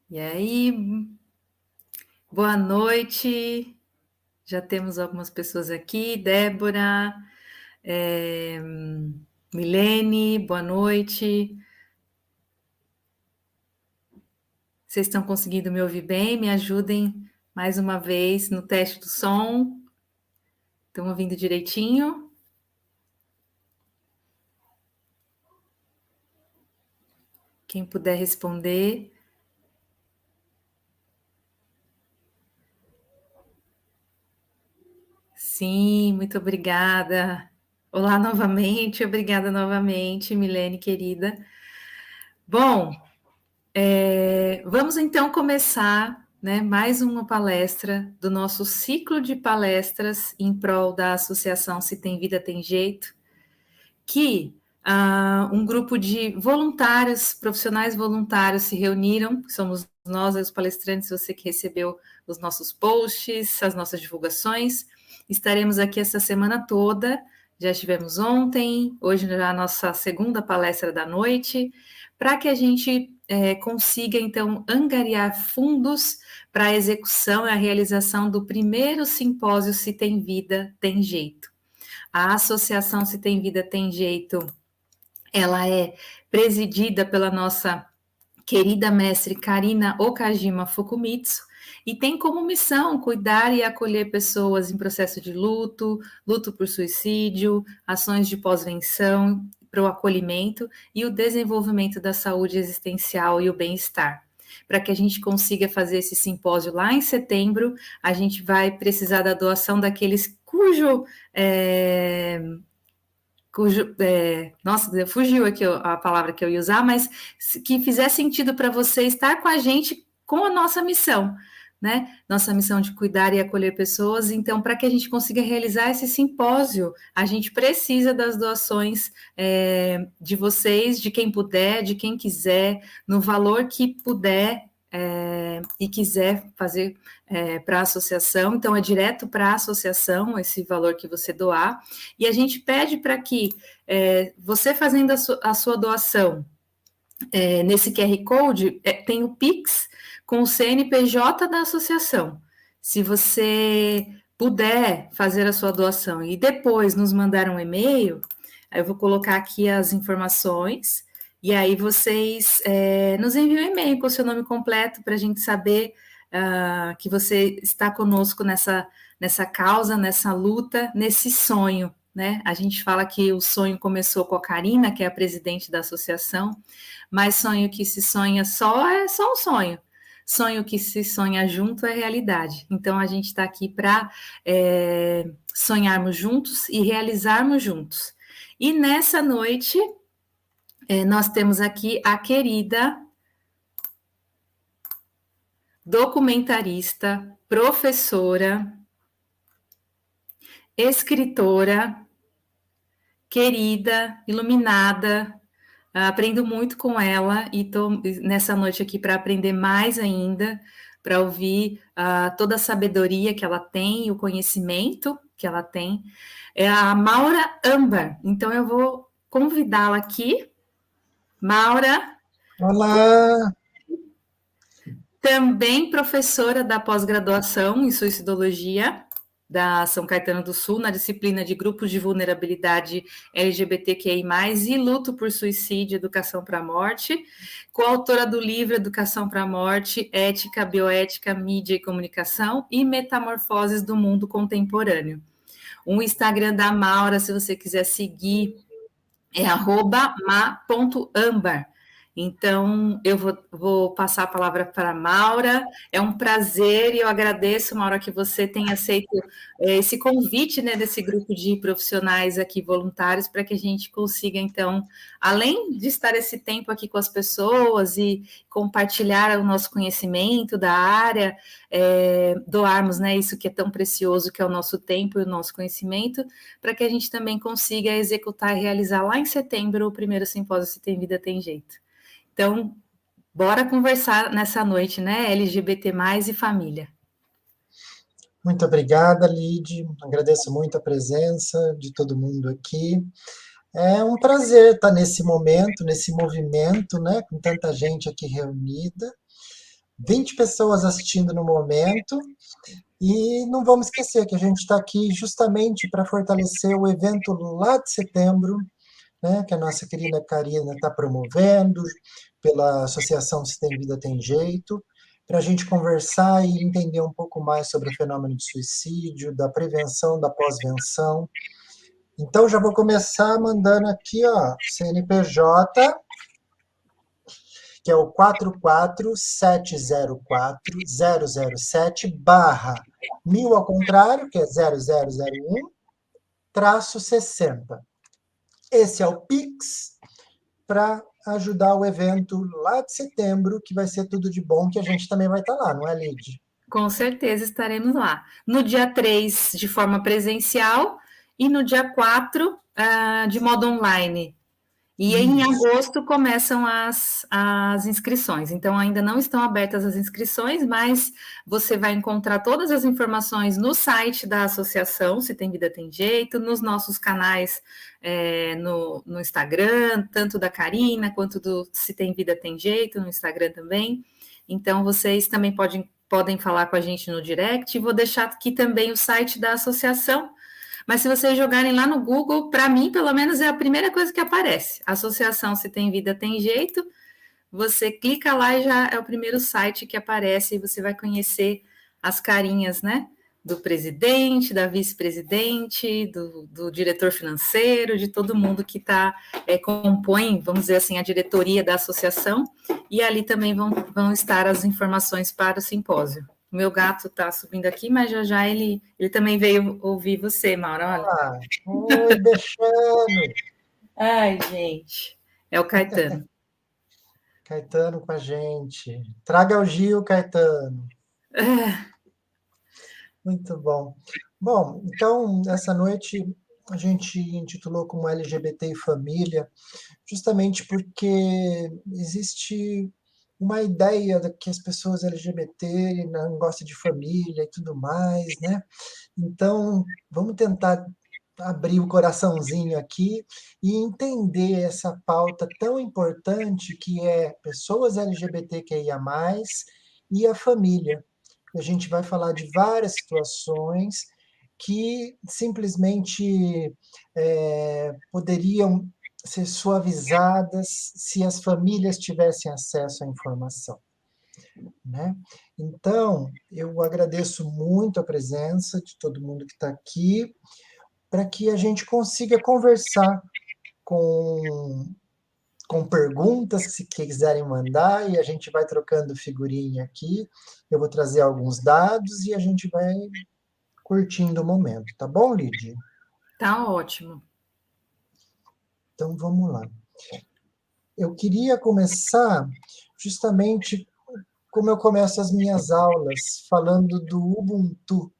E aí, boa noite. Já temos algumas pessoas aqui. Débora, é, Milene, boa noite. Vocês estão conseguindo me ouvir bem? Me ajudem mais uma vez no teste do som. Estão ouvindo direitinho? Quem puder responder. Sim, muito obrigada. Olá novamente, obrigada novamente, Milene querida. Bom, vamos então começar, né, mais uma palestra do nosso ciclo de palestras em prol da Associação Se Tem Vida Tem Jeito, que um grupo de voluntários, profissionais voluntários se reuniram, somos nós, os palestrantes, você que recebeu os nossos posts, as nossas divulgações. Estaremos aqui essa semana toda, já estivemos ontem, hoje já é a nossa segunda palestra da noite, para que a gente consiga, então, angariar fundos para a execução e a realização do primeiro simpósio Se Tem Vida, Tem Jeito. A Associação Se Tem Vida, Tem Jeito, ela é presidida pela nossa querida mestre Karina Okajima Fukumitsu, e tem como missão cuidar e acolher pessoas em processo de luto, luto por suicídio, ações de pós-venção, para o acolhimento e o desenvolvimento da saúde existencial e o bem-estar. Para que a gente consiga fazer esse simpósio lá em setembro, a gente vai precisar da doação daqueles nossa, fugiu aqui a palavra que eu ia usar, mas que fizer sentido para você estar com a gente com a nossa missão, né? Nossa missão de cuidar e acolher pessoas. Então, para que a gente consiga realizar esse simpósio, a gente precisa das doações de vocês, de quem puder, de quem quiser, no valor que puder e quiser fazer para a associação, então é direto para a associação esse valor que você doar, e a gente pede para que você fazendo a sua doação nesse QR Code, tem o Pix com o CNPJ da associação. Se você puder fazer a sua doação e depois nos mandar um e-mail, eu vou colocar aqui as informações, e aí vocês nos enviam um e-mail com o seu nome completo para a gente saber que você está conosco nessa causa, nessa luta, nesse sonho, né? A gente fala que o sonho começou com a Karina, que é a presidente da associação, mas sonho que se sonha só é só um sonho. Sonho que se sonha junto é realidade. Então a gente está aqui para sonharmos juntos e realizarmos juntos. E nessa noite nós temos aqui a querida documentarista, professora, escritora, querida, iluminada. Aprendo muito com ela e estou nessa noite aqui para aprender mais ainda, para ouvir toda a sabedoria que ela tem, o conhecimento que ela tem. É a Maura Ambar. Então eu vou convidá-la aqui. Maura, Olá, também professora da pós-graduação em suicidologia da São Caetano do Sul, na disciplina de grupos de vulnerabilidade LGBTQI+, e luto por suicídio, educação para a morte, coautora do livro Educação para a Morte, Ética, Bioética, Mídia e Comunicação e Metamorfoses do Mundo Contemporâneo. O Instagram da Maura, se você quiser seguir, é @ma.ambar. Então, eu vou passar a palavra para a Maura. É um prazer e eu agradeço, Maura, que você tenha aceito esse convite, né, desse grupo de profissionais aqui voluntários para que a gente consiga, então, além de estar esse tempo aqui com as pessoas e compartilhar o nosso conhecimento da área, doarmos, né, isso que é tão precioso, que é o nosso tempo e o nosso conhecimento, para que a gente também consiga executar e realizar lá em setembro o primeiro simpósio Se Tem Vida, Tem Jeito. Então, bora conversar nessa noite, né? LGBT+, e família. muito obrigada, Lide. Agradeço muito a presença de todo mundo aqui. É um prazer estar nesse momento, nesse movimento, né, com tanta gente aqui reunida. 20 pessoas assistindo no momento. E não vamos esquecer que a gente está aqui justamente para fortalecer o evento lá de setembro, né, que a nossa querida Karina está promovendo, pela Associação Se Tem Vida Tem Jeito, para a gente conversar e entender um pouco mais sobre o fenômeno de suicídio, da prevenção, da pós-venção. Então, já vou começar mandando aqui, ó, CNPJ, que é o 44704-007/1000 ao contrário, que é 0001-60. Esse é o Pix para ajudar o evento lá de setembro, que vai ser tudo de bom, que a gente também vai estar lá, não é, Lid? Com certeza estaremos lá. No dia 3 de forma presencial, e no dia 4 de modo online. E em Isso. agosto começam as inscrições. Então, ainda não estão abertas as inscrições, mas você vai encontrar todas as informações no site da associação, Se Tem Vida Tem Jeito, nos nossos canais no Instagram, tanto da Karina quanto do Se Tem Vida Tem Jeito, no Instagram também. Então, vocês também podem falar com a gente no direct. Vou deixar aqui também o site da associação. Mas se vocês jogarem lá no Google, para mim, pelo menos, é a primeira coisa que aparece. Associação Se Tem Vida Tem Jeito. Você clica lá e já é o primeiro site que aparece e você vai conhecer as carinhas, né? Do presidente, da vice-presidente, do diretor financeiro, de todo mundo que compõe, vamos dizer assim, a diretoria da associação. E ali também vão estar as informações para o simpósio. O meu gato está subindo aqui, mas já ele também veio ouvir você, Maura. Olha. Ah, oi, Bechano. Ai, gente. É o Caetano. Caetano com a gente. Traga o Gil, Caetano. Muito bom. Bom, então, essa noite a gente intitulou como LGBT e Família, justamente porque existe uma ideia de que as pessoas LGBT não gostam de família e tudo mais, né? Então, vamos tentar abrir o coraçãozinho aqui e entender essa pauta tão importante que é pessoas LGBTQIA+, e a família. A gente vai falar de várias situações que simplesmente poderiam ser suavizadas se as famílias tivessem acesso à informação, né? Então, eu agradeço muito a presença de todo mundo que está aqui, para que a gente consiga conversar com, com perguntas, se quiserem mandar, e a gente vai trocando figurinha aqui. Eu vou trazer alguns dados e a gente vai curtindo o momento, tá bom, Lidia? Tá ótimo. Então vamos lá. Eu queria começar justamente como eu começo as minhas aulas, falando do Ubuntu,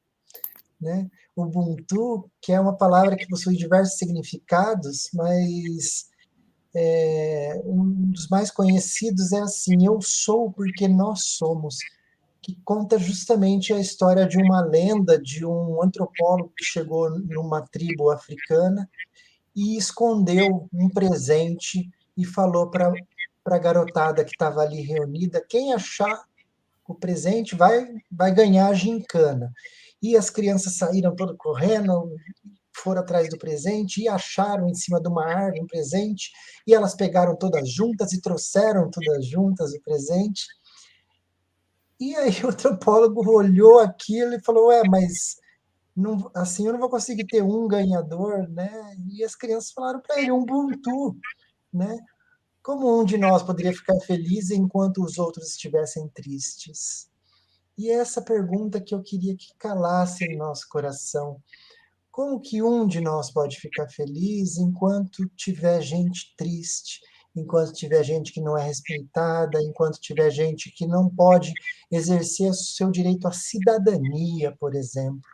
né? Ubuntu, que é uma palavra que possui diversos significados, mas um dos mais conhecidos é assim: eu sou porque nós somos, que conta justamente a história de uma lenda de um antropólogo que chegou numa tribo africana e escondeu um presente e falou para a garotada que estava ali reunida: quem achar o presente vai ganhar a gincana. E as crianças saíram todo correndo, foram atrás do presente e acharam em cima de uma árvore um presente, e elas pegaram todas juntas e trouxeram todas juntas o presente. E aí o antropólogo olhou aquilo e falou: ué, mas não, assim eu não vou conseguir ter um ganhador, né? E as crianças falaram para ele: Ubuntu, né? Como um de nós poderia ficar feliz enquanto os outros estivessem tristes? E essa pergunta que eu queria que calasse em nosso coração: como que um de nós pode ficar feliz enquanto tiver gente triste, enquanto tiver gente que não é respeitada, enquanto tiver gente que não pode exercer o seu direito à cidadania, por exemplo,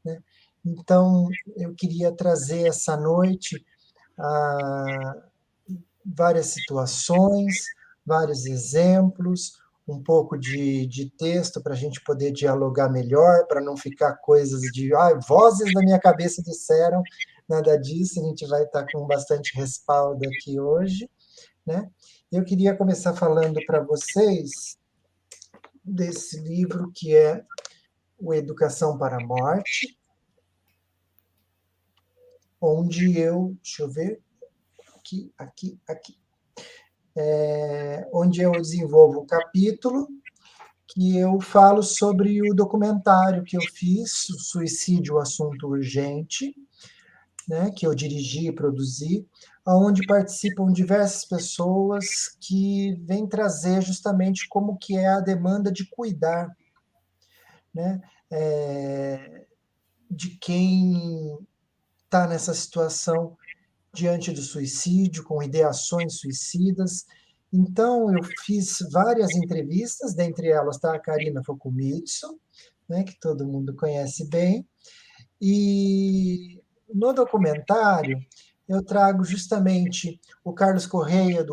né? Então, eu queria trazer essa noite várias situações, vários exemplos, um pouco de texto para a gente poder dialogar melhor, para não ficar coisas de vozes da minha cabeça disseram, nada disso, a gente vai estar com bastante respaldo aqui hoje, né? Eu queria começar falando para vocês desse livro, que é o Educação para a Morte, onde eu, deixa eu ver, aqui, onde eu desenvolvo um capítulo que eu falo sobre o documentário que eu fiz, Suicídio, Assunto Urgente, né, que eu dirigi e produzi, onde participam diversas pessoas que vêm trazer justamente como que é a demanda de cuidar, né, de quem está nessa situação diante do suicídio, com ideações suicidas. Então, eu fiz várias entrevistas, dentre elas está a Karina Fokumitsu, né, que todo mundo conhece bem, e no documentário eu trago justamente o Carlos Correia,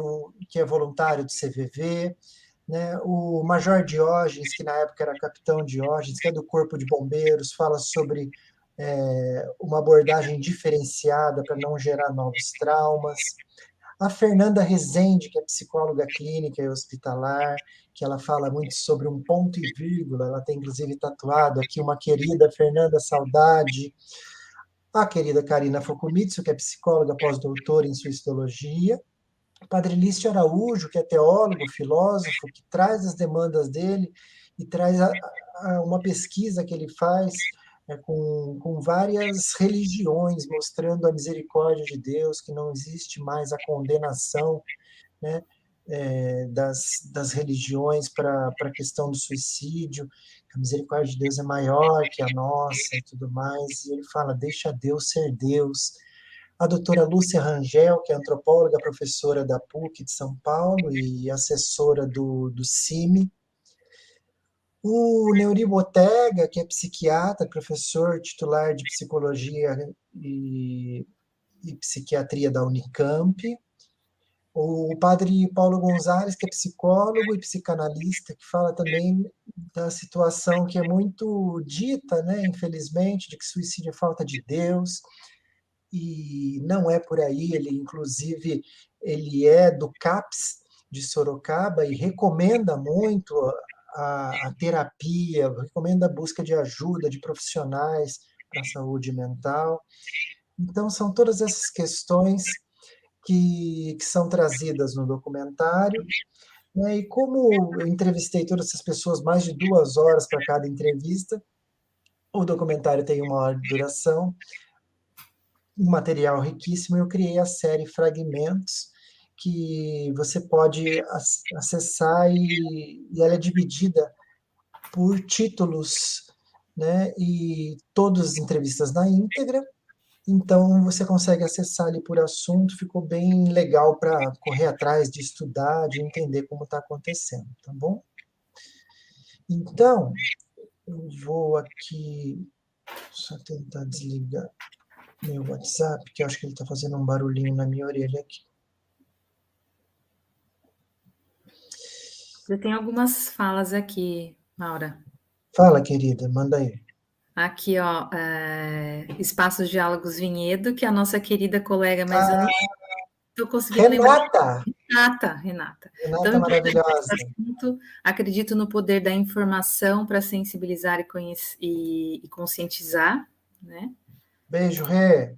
que é voluntário do CVV, né, o Major Diógenes, que na época era capitão Diógenes, que é do Corpo de Bombeiros, fala sobre uma abordagem diferenciada para não gerar novos traumas. A Fernanda Rezende, que é psicóloga clínica e hospitalar, que ela fala muito sobre um ponto e vírgula, ela tem inclusive tatuado aqui uma querida Fernanda Saudade. A querida Karina Fokumitsu, que é psicóloga pós-doutora em suicidologia. O Padre Lício Araújo, que é teólogo, filósofo, que traz as demandas dele e traz uma pesquisa que ele faz com várias religiões, mostrando a misericórdia de Deus, que não existe mais a condenação, né, das religiões para a questão do suicídio, a misericórdia de Deus é maior que a nossa e tudo mais, e ele fala, deixa Deus ser Deus. A doutora Lúcia Rangel, que é antropóloga, professora da PUC de São Paulo e assessora do CIMI. O Neuri Botega, que é psiquiatra, professor titular de psicologia e psiquiatria da Unicamp. O padre Paulo Gonzalez, que é psicólogo e psicanalista, que fala também da situação que é muito dita, né, infelizmente, de que suicídio é falta de Deus, e não é por aí. Ele, inclusive, ele é do CAPS de Sorocaba e recomenda muito a terapia, recomenda a busca de ajuda de profissionais para a saúde mental. Então, são todas essas questões que são trazidas no documentário, né? E como eu entrevistei todas essas pessoas, mais de 2 horas para cada entrevista, o documentário tem 1 hora de duração, um material riquíssimo. Eu criei a série Fragmentos, que você pode acessar e ela é dividida por títulos, né? E todas as entrevistas na íntegra. Então, você consegue acessar ali por assunto, ficou bem legal para correr atrás de estudar, de entender como está acontecendo, tá bom? Então, eu vou aqui, só tentar desligar meu WhatsApp, que eu acho que ele está fazendo um barulhinho na minha orelha aqui. Eu tenho algumas falas aqui, Maura. Fala, querida, manda aí. Aqui, ó, Espaços Diálogos Vinhedo, que é a nossa querida colega, mas eu nem estou conseguindo lembrar. Renata. Então, Renata maravilhosa. Assunto, acredito no poder da informação para sensibilizar e conscientizar, né? Beijo, Rê.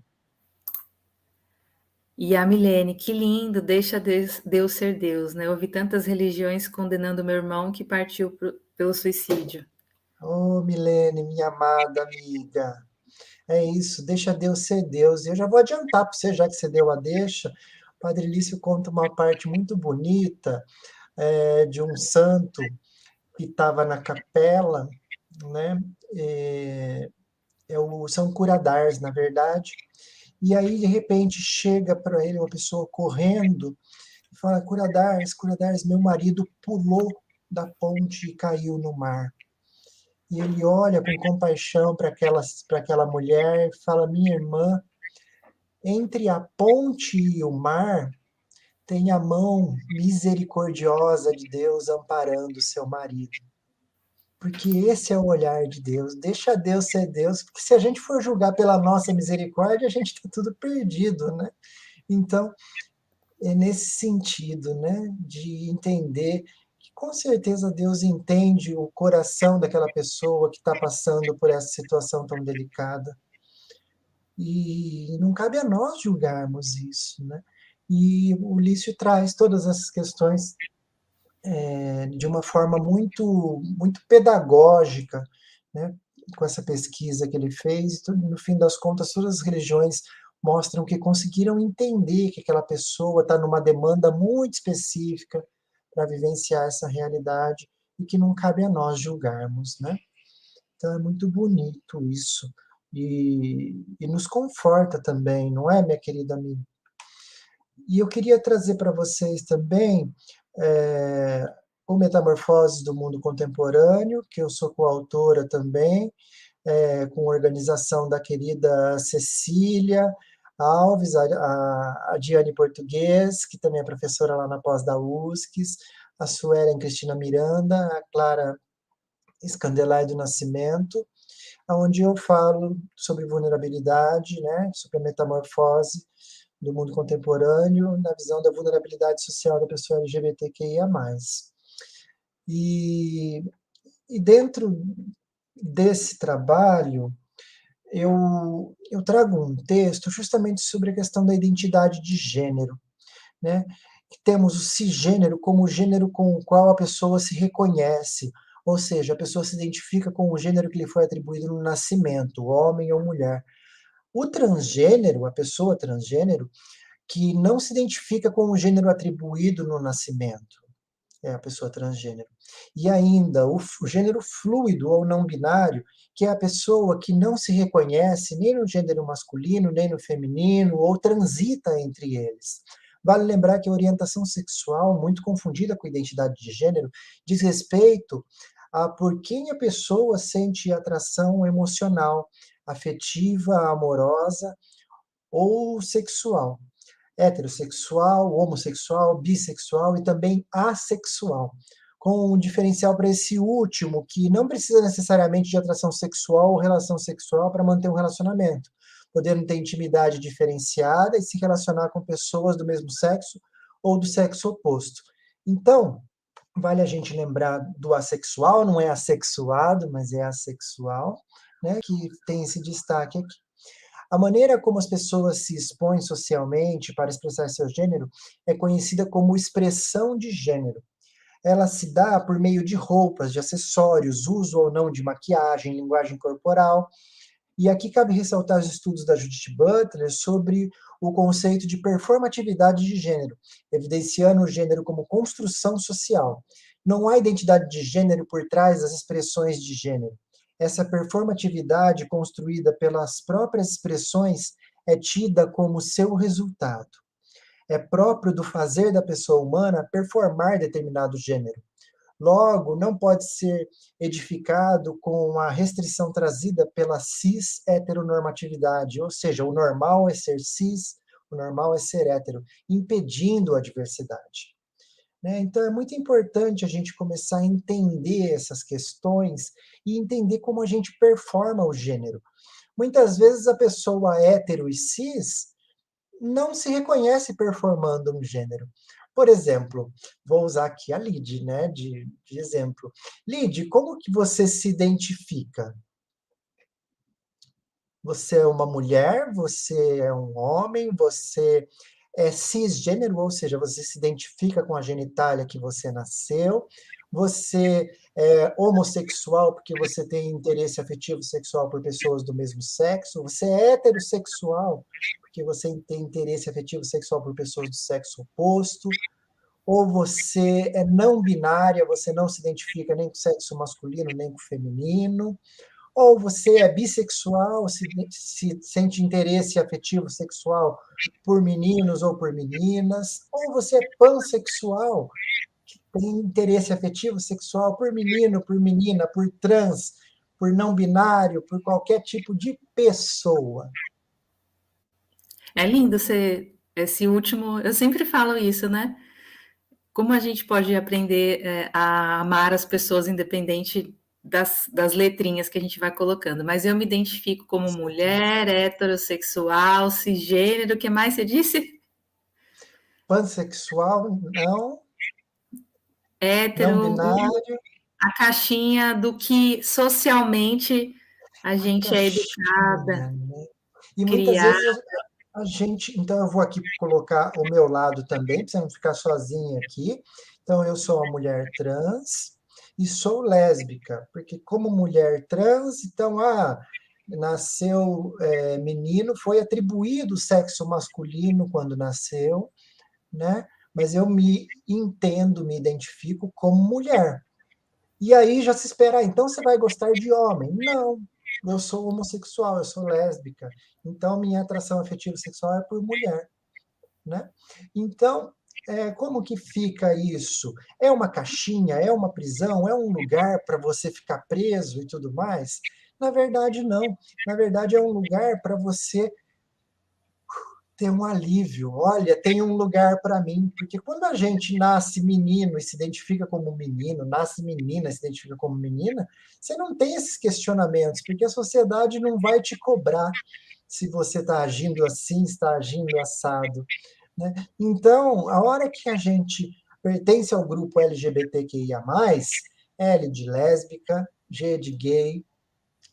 E a Milene, que lindo, deixa Deus ser Deus, né? Eu ouvi tantas religiões condenando meu irmão que partiu pelo suicídio. Ô, Milene, minha amada amiga. É isso, deixa Deus ser Deus. E eu já vou adiantar para você, já que você deu a deixa, o Padre Lício conta uma parte muito bonita de um santo que estava na capela, né? São Curadars, na verdade. E aí, de repente, chega para ele uma pessoa correndo e fala: Curadars, Curadars, meu marido pulou da ponte e caiu no mar. E ele olha com compaixão para aquela mulher e fala: minha irmã, entre a ponte e o mar tem a mão misericordiosa de Deus amparando seu marido. Porque esse é o olhar de Deus. Deixa Deus ser Deus, porque se a gente for julgar pela nossa misericórdia, a gente está tudo perdido, né? Então, é nesse sentido, né, de entender que com certeza Deus entende o coração daquela pessoa que está passando por essa situação tão delicada. E não cabe a nós julgarmos isso, né? E o Lício traz todas essas questões de uma forma muito, muito pedagógica, né? Com essa pesquisa que ele fez. No fim das contas, todas as religiões mostram que conseguiram entender que aquela pessoa está numa demanda muito específica para vivenciar essa realidade e que não cabe a nós julgarmos, né? Então é muito bonito isso e nos conforta também, não é, minha querida amiga? E eu queria trazer para vocês também é, o Metamorfoses do Mundo Contemporâneo, que eu sou coautora também, com organização da querida Cecília Alves, a Diane Português, que também é professora lá na pós da USCS, a Suelen Cristina Miranda, a Clara Escandelay do Nascimento, onde eu falo sobre vulnerabilidade, né, sobre a metamorfose do mundo contemporâneo na visão da vulnerabilidade social da pessoa LGBTQIA+. E, e dentro desse trabalho, eu trago um texto justamente sobre a questão da identidade de gênero, né? Temos o cisgênero como o gênero com o qual a pessoa se reconhece, ou seja, a pessoa se identifica com o gênero que lhe foi atribuído no nascimento, homem ou mulher. O transgênero, a pessoa transgênero, que não se identifica com o gênero atribuído no nascimento, é a pessoa transgênero. E ainda o gênero fluido ou não binário, que é a pessoa que não se reconhece nem no gênero masculino, nem no feminino, ou transita entre eles. Vale lembrar que a orientação sexual, muito confundida com a identidade de gênero, diz respeito a por quem a pessoa sente atração emocional, afetiva, amorosa ou sexual. Heterossexual, homossexual, bissexual e também assexual, com um diferencial para esse último, que não precisa necessariamente de atração sexual ou relação sexual para manter um relacionamento, podendo ter intimidade diferenciada e se relacionar com pessoas do mesmo sexo ou do sexo oposto. Então, vale a gente lembrar do assexual, não é assexuado, mas é assexual, né, que tem esse destaque aqui. A maneira como as pessoas se expõem socialmente para expressar seu gênero é conhecida como expressão de gênero. Ela se dá por meio de roupas, de acessórios, uso ou não de maquiagem, linguagem corporal. E aqui cabe ressaltar os estudos da Judith Butler sobre o conceito de performatividade de gênero, evidenciando o gênero como construção social. Não há identidade de gênero por trás das expressões de gênero. Essa performatividade construída pelas próprias expressões é tida como seu resultado. É próprio do fazer da pessoa humana performar determinado gênero. Logo, não pode ser edificado com a restrição trazida pela cis-heteronormatividade, ou seja, o normal é ser cis, o normal é ser hétero, impedindo a diversidade. Né? Então, é muito importante a gente começar a entender essas questões e entender como a gente performa o gênero. Muitas vezes a pessoa hétero e cis não se reconhece performando um gênero. Por exemplo, vou usar aqui a Lid, né, de exemplo. Lid, como que você se identifica? Você é uma mulher, você é um homem, você é cisgênero, ou seja, você se identifica com a genitália que você nasceu, você é homossexual porque você tem interesse afetivo sexual por pessoas do mesmo sexo, você é heterossexual porque você tem interesse afetivo sexual por pessoas do sexo oposto, ou você é não binária, você não se identifica nem com o sexo masculino, nem com o feminino, ou você é bissexual, se sente interesse afetivo sexual por meninos ou por meninas, ou você é pansexual, que tem interesse afetivo sexual por menino, por menina, por trans, por não binário, por qualquer tipo de pessoa. É lindo ser esse último. Eu sempre falo isso, né? Como a gente pode aprender a amar as pessoas independente das letrinhas que a gente vai colocando. Mas eu me identifico como mulher, heterossexual, cisgênero, o que mais você disse? Pansexual, não. não hétero, binário, a caixinha do que socialmente a a gente é caixinha, educada, né? E muitas criada. vezes a gente. Então, eu vou aqui colocar o meu lado também, para você não ficar sozinha aqui. Então, eu sou uma mulher trans e sou lésbica, porque, como mulher trans, então, nasceu menino, foi atribuído o sexo masculino quando nasceu, né? Mas eu me entendo, me identifico como mulher. E aí já se espera, então você vai gostar de homem? Não, eu sou homossexual, eu sou lésbica. Então minha atração afetiva sexual é por mulher, né? Então, como que fica isso? É uma caixinha, é uma prisão, é um lugar para você ficar preso e tudo mais? Na verdade, não. Na verdade, é um lugar para você ter um alívio. Olha, tem um lugar para mim. Porque quando a gente nasce menino e se identifica como menino, nasce menina e se identifica como menina, você não tem esses questionamentos, porque a sociedade não vai te cobrar se você está agindo assim, está agindo assado, né? Então, a hora que a gente pertence ao grupo LGBTQIA+, L de lésbica, G de gay,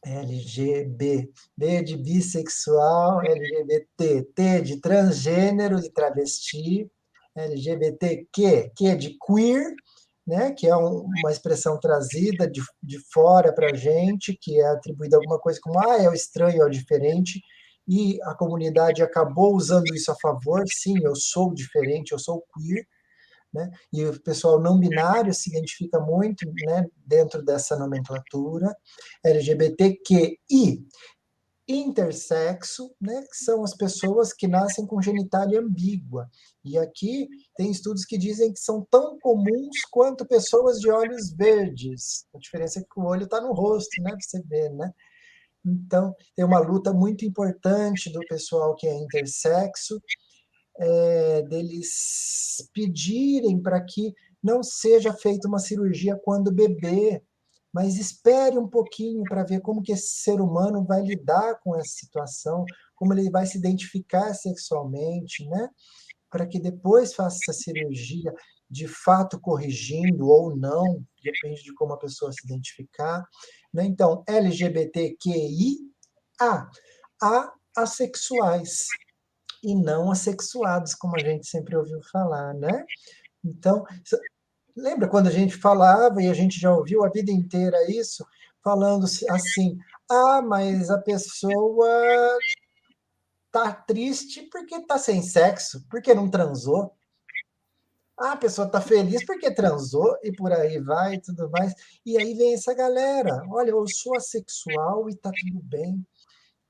LGB, B de bissexual, LGBT, T de transgênero, de travesti, LGBTQ, Q de queer, né, que é uma expressão trazida de fora para a gente, que é atribuída a alguma coisa como, é o estranho, é o diferente, e a comunidade acabou usando isso a favor, sim, eu sou diferente, eu sou queer, né? E o pessoal não binário se identifica muito, né, dentro dessa nomenclatura, LGBTQI, intersexo, né, que são as pessoas que nascem com genitália ambígua. E aqui tem estudos que dizem que são tão comuns quanto pessoas de olhos verdes. A diferença é que o olho está no rosto, né, para você ver, né? Então, tem uma luta muito importante do pessoal que é intersexo, deles pedirem para que não seja feita uma cirurgia quando bebê, mas espere um pouquinho para ver como que esse ser humano vai lidar com essa situação, como ele vai se identificar sexualmente, né? Para que depois faça essa cirurgia, de fato corrigindo ou não, depende de como a pessoa se identificar, né? Então, LGBTQIA, assexuais e não assexuados, como a gente sempre ouviu falar, né? Então, lembra quando a gente falava, e a gente já ouviu a vida inteira isso, falando assim, mas a pessoa tá triste porque tá sem sexo, porque não transou. A pessoa tá feliz porque transou, e por aí vai e tudo mais. E aí vem essa galera, olha, eu sou assexual e tá tudo bem.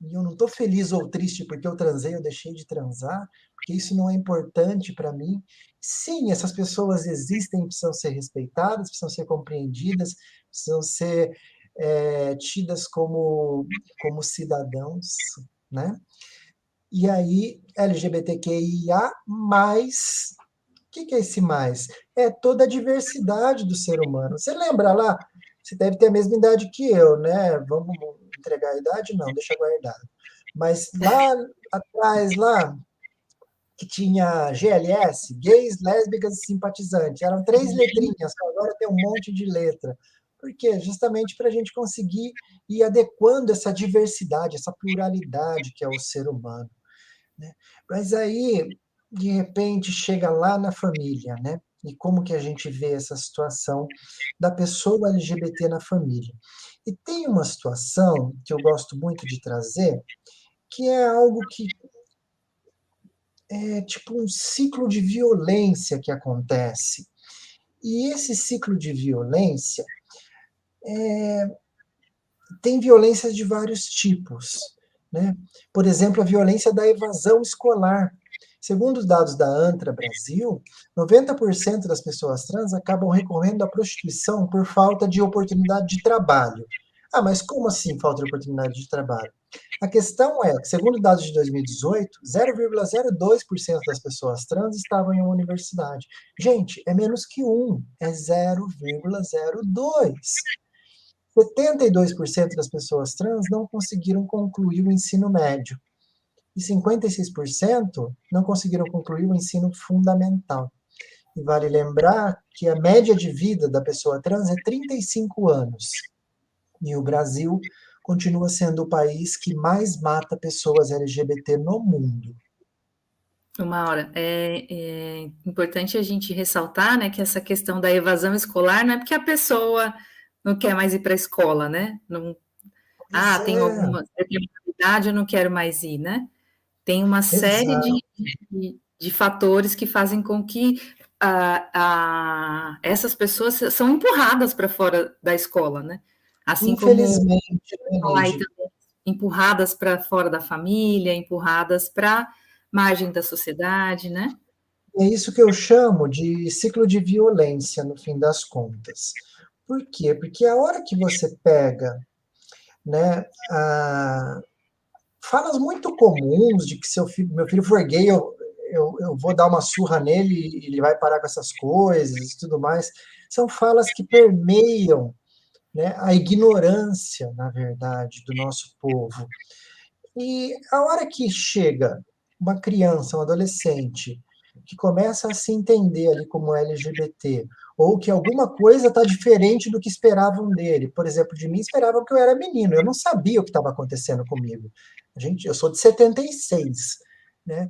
E eu não estou feliz ou triste porque eu transei, eu deixei de transar, porque isso não é importante para mim. Sim, essas pessoas existem, precisam ser respeitadas, precisam ser compreendidas, precisam ser tidas como cidadãos, né? E aí, LGBTQIA+, o que é esse mais? É toda a diversidade do ser humano. Você lembra lá? Você deve ter a mesma idade que eu, né? Vamos entregar a idade? Não, deixa guardado. Mas lá atrás, lá, que tinha GLS, gays, lésbicas e simpatizantes. Eram 3 letrinhas, agora tem um monte de letra. Por quê? Justamente para a gente conseguir ir adequando essa diversidade, essa pluralidade que é o ser humano, né? Mas aí, de repente, chega lá na família, né? E como que a gente vê essa situação da pessoa LGBT na família? E tem uma situação que eu gosto muito de trazer, que é algo que é tipo um ciclo de violência que acontece. E esse ciclo de violência tem violências de vários tipos, né? Por exemplo, a violência da evasão escolar. Segundo os dados da ANTRA Brasil, 90% das pessoas trans acabam recorrendo à prostituição por falta de oportunidade de trabalho. Mas como assim falta de oportunidade de trabalho? A questão é que, segundo dados de 2018, 0,02% das pessoas trans estavam em uma universidade. Gente, é menos que 1, é 0,02. 72% das pessoas trans não conseguiram concluir o ensino médio e 56% não conseguiram concluir o ensino fundamental. E vale lembrar que a média de vida da pessoa trans é 35 anos. E o Brasil continua sendo o país que mais mata pessoas LGBT no mundo. Uma hora. É importante a gente ressaltar, né, que essa questão da evasão escolar não é porque a pessoa não quer mais ir para a escola, né? Não, Pois tenho é, alguma idade, eu não quero mais ir, né? Tem uma série exato. de fatores que fazem com que essas pessoas são empurradas para fora da escola, né? Assim como Infelizmente, né, falar Neide? empurradas para fora da família, empurradas para margem da sociedade, né? É isso que eu chamo de ciclo de violência, no fim das contas. Por quê? Porque a hora que você pega, né, falas muito comuns de que meu filho for gay, eu vou dar uma surra nele e ele vai parar com essas coisas e tudo mais, são falas que permeiam, né, a ignorância, na verdade, do nosso povo. E a hora que chega uma criança, um adolescente, que começa a se entender ali como LGBT, ou que alguma coisa está diferente do que esperavam dele. Por exemplo, de mim esperavam que eu era menino, eu não sabia o que estava acontecendo comigo. Eu sou de 76, né?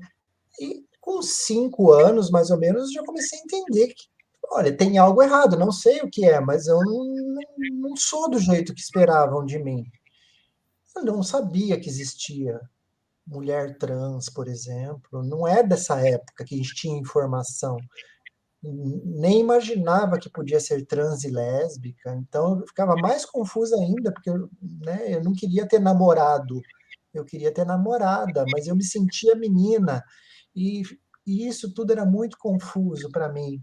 E com 5 anos, mais ou menos, eu já comecei a entender que, olha, tem algo errado, não sei o que é, mas eu não sou do jeito que esperavam de mim. Eu não sabia que existia mulher trans, por exemplo, não é dessa época que a gente tinha informação. Nem imaginava que podia ser trans e lésbica, então eu ficava mais confusa ainda, porque né, eu não queria ter namorado, eu queria ter namorada, mas eu me sentia menina, e, e isso tudo era muito confuso para mim,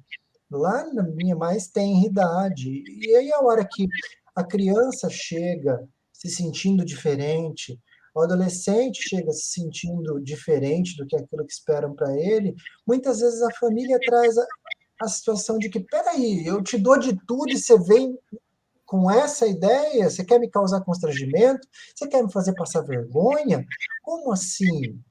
lá na minha mais tenra idade. E aí a hora que a criança chega se sentindo diferente, o adolescente chega se sentindo diferente do que aquilo que esperam para ele, muitas vezes a família traz a situação de que, peraí, eu te dou de tudo e você vem com essa ideia? Você quer me causar constrangimento? Você quer me fazer passar vergonha? Como assim?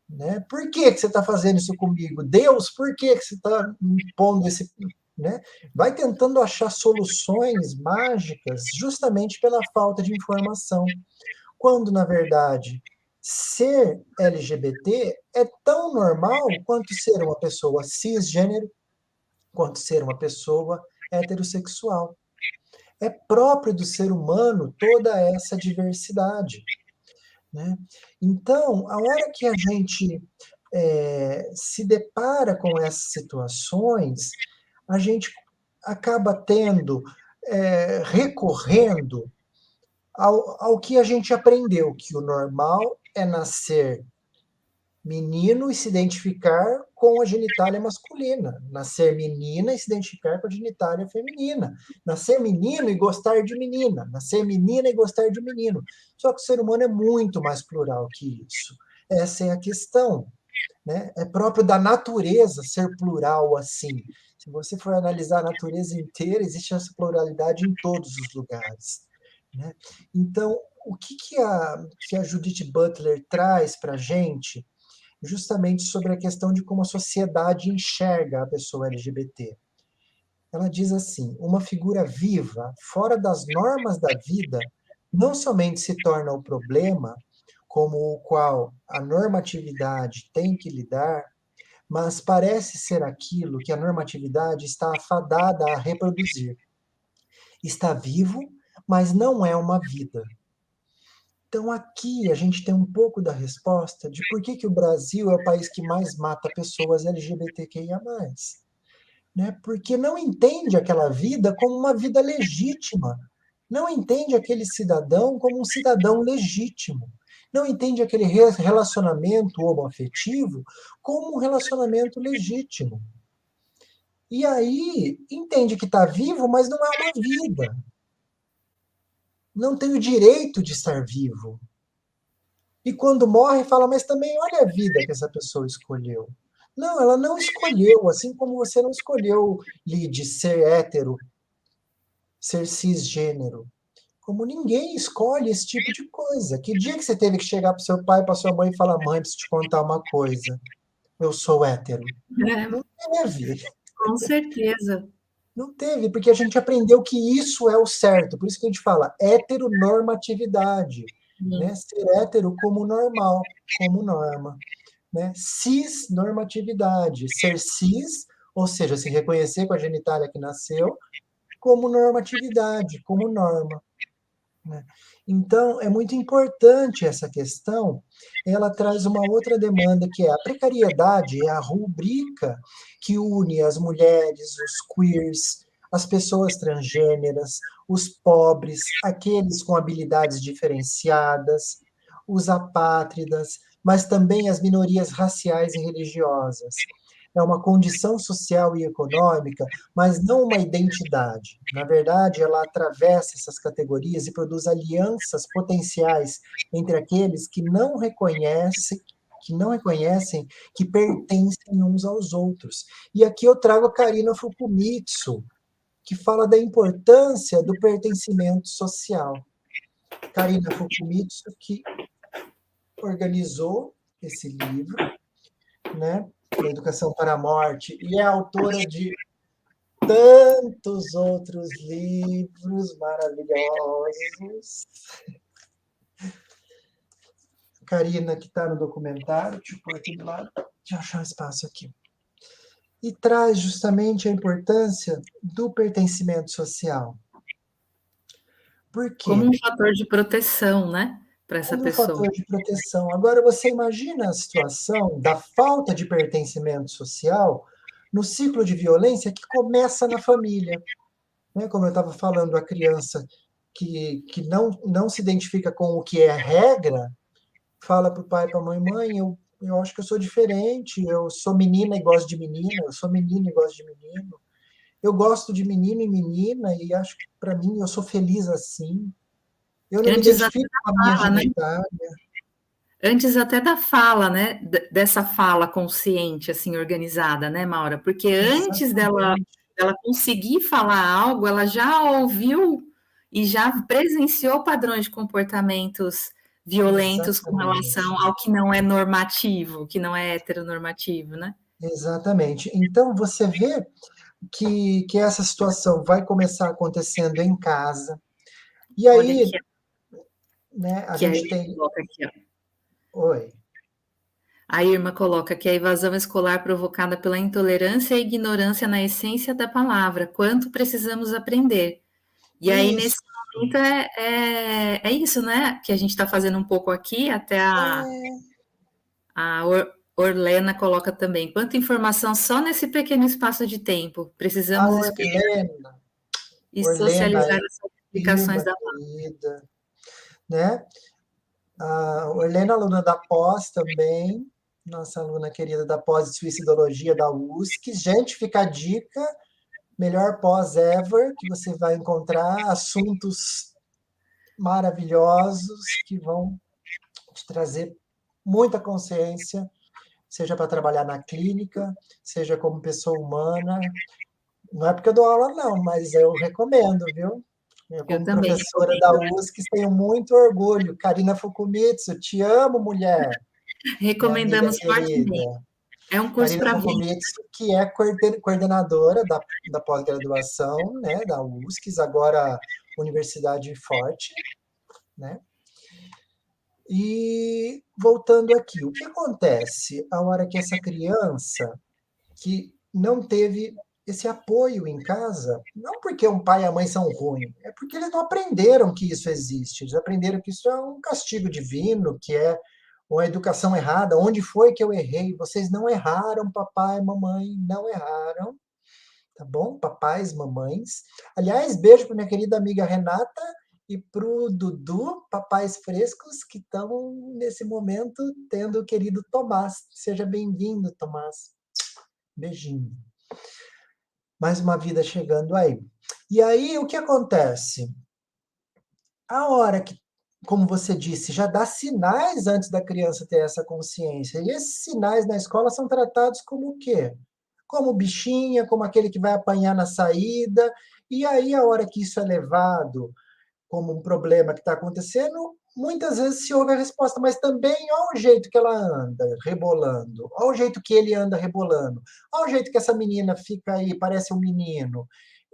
Né? Por que você está fazendo isso comigo? Deus, por que você está me pondo esse. Né? Vai tentando achar soluções mágicas justamente pela falta de informação. Quando, na verdade, ser LGBT é tão normal quanto ser uma pessoa cisgênero, quanto ser uma pessoa heterossexual. É próprio do ser humano toda essa diversidade. Né? Então, a hora que a gente se depara com essas situações, a gente acaba tendo, recorrendo ao que a gente aprendeu, que o normal é nascer menino e se identificar com a genitália masculina, nascer menina e se identificar com a genitália feminina, nascer menino e gostar de menina, nascer menina e gostar de menino. Só que o ser humano é muito mais plural que isso. Essa é a questão. Né? É próprio da natureza ser plural assim. Se você for analisar a natureza inteira, existe essa pluralidade em todos os lugares. Né? Então, o que a Judith Butler traz para a gente justamente sobre a questão de como a sociedade enxerga a pessoa LGBT. Ela diz assim: uma figura viva, fora das normas da vida, não somente se torna o problema, como o qual a normatividade tem que lidar, mas parece ser aquilo que a normatividade está afadada a reproduzir. Está vivo, mas não é uma vida. Então, aqui a gente tem um pouco da resposta de por que o Brasil é o país que mais mata pessoas LGBTQIA+. Né? Porque não entende aquela vida como uma vida legítima. Não entende aquele cidadão como um cidadão legítimo. Não entende aquele relacionamento homoafetivo como um relacionamento legítimo. E aí entende que está vivo, mas não é uma vida. Não tem o direito de estar vivo. E quando morre, fala, mas também olha a vida que essa pessoa escolheu. Não, ela não escolheu, assim como você não escolheu, Lid, ser hétero, ser cisgênero. Como ninguém escolhe esse tipo de coisa. Que dia que você teve que chegar para seu pai, para sua mãe e falar, mãe, preciso te contar uma coisa. Eu sou hétero. É, Não teve. Com certeza. Não teve, porque a gente aprendeu que isso é o certo. Por isso que a gente fala heteronormatividade, né? Sim. Ser hétero como normal, como norma, né? Cisnormatividade, ser cis, ou seja, se reconhecer com a genitália que nasceu, como normatividade, como norma, né? Então, é muito importante essa questão. Ela traz uma outra demanda, que é a precariedade, é a rubrica que une as mulheres, os queers, as pessoas transgêneras, os pobres, aqueles com habilidades diferenciadas, os apátridas, mas também as minorias raciais e religiosas. É uma condição social e econômica, mas não uma identidade. Na verdade, ela atravessa essas categorias e produz alianças potenciais entre aqueles que não reconhecem que pertencem uns aos outros. E aqui eu trago a Karina Fukumitsu, que fala da importância do pertencimento social. Karina Fukumitsu, que organizou esse livro, né, da Educação para a Morte, e é autora de tantos outros livros maravilhosos. Karina, que está no documentário, deixa eu pôr aqui do lado, deixa eu achar um espaço aqui. E traz justamente a importância do pertencimento social. Por Como quê? um fator de proteção, né? Para essa Como um pessoa. fator de proteção. Agora, você imagina a situação da falta de pertencimento social no ciclo de violência que começa na família. Né? Como eu estava falando, a criança que não se identifica com o que é regra, fala para o pai e para a mãe: mãe, eu acho que eu sou diferente, eu sou menina e gosto de menina, eu sou menino e gosto de menino, eu gosto de menino e menina e acho que para mim eu sou feliz assim, eu não me Antes até identifico com a da minha fala, né? genitália. Antes até da fala, né? Dessa fala consciente, assim, organizada, né, Maura? Porque antes Exatamente, dela conseguir falar algo, ela já ouviu e já presenciou padrões de comportamentos violentos com exatamente, relação ao que não é normativo, que não é heteronormativo, né? exatamente. Então, você vê que essa situação vai começar acontecendo em casa, e Olha aí, aqui, né, a que a gente Irma tem... coloca aqui, ó. Oi. A Irma coloca que a evasão escolar provocada pela intolerância e ignorância na essência da palavra. Quanto precisamos aprender? E aí, Isso. nesse momento, é isso, né? Que a gente está fazendo um pouco aqui, até a Orlena coloca também. Quanta informação só nesse pequeno espaço de tempo. A Precisamos escutar Orlena, e Orlena, socializar essas explicações Irma da querida, né? A Orlena, aluna da pós também, nossa aluna querida da pós de Suicidologia da USC. Gente, fica a dica, melhor pós ever, que você vai encontrar assuntos maravilhosos que vão te trazer muita consciência, seja para trabalhar na clínica, seja como pessoa humana. Não é porque eu dou aula, não, mas eu recomendo, viu? Eu, Eu como também professora da recomendo. USC, tenho muito orgulho. Karina Fukumitsu, te amo, mulher, minha amiga Recomendamos querida. fortemente. É um curso Karina para vida. Fukumitsu, que é coordenadora da pós-graduação, né, da USC, agora Universidade Forte, né? E voltando aqui, o que acontece a hora que essa criança que não teve esse apoio em casa, não porque um pai e a mãe são ruins, é porque eles não aprenderam que isso existe, eles aprenderam que isso é um castigo divino, que é uma educação errada. Onde foi que eu errei? Vocês não erraram, papai e mamãe, não erraram, tá bom? Papais, mamães. Aliás, beijo para minha querida amiga Renata e para o Dudu, papais frescos, que estão nesse momento tendo o querido Tomás. Seja bem-vindo, Tomás. Beijinho. Mais uma vida chegando aí. E aí, o que acontece? A hora que, como você disse, já dá sinais antes da criança ter essa consciência. E esses sinais na escola são tratados como o quê? Como bichinha, como aquele que vai apanhar na saída. E aí, a hora que isso é levado como um problema que está acontecendo, muitas vezes se ouve a resposta, mas também olha o jeito que ela anda rebolando, olha o jeito que ele anda rebolando, olha o jeito que essa menina fica aí, parece um menino,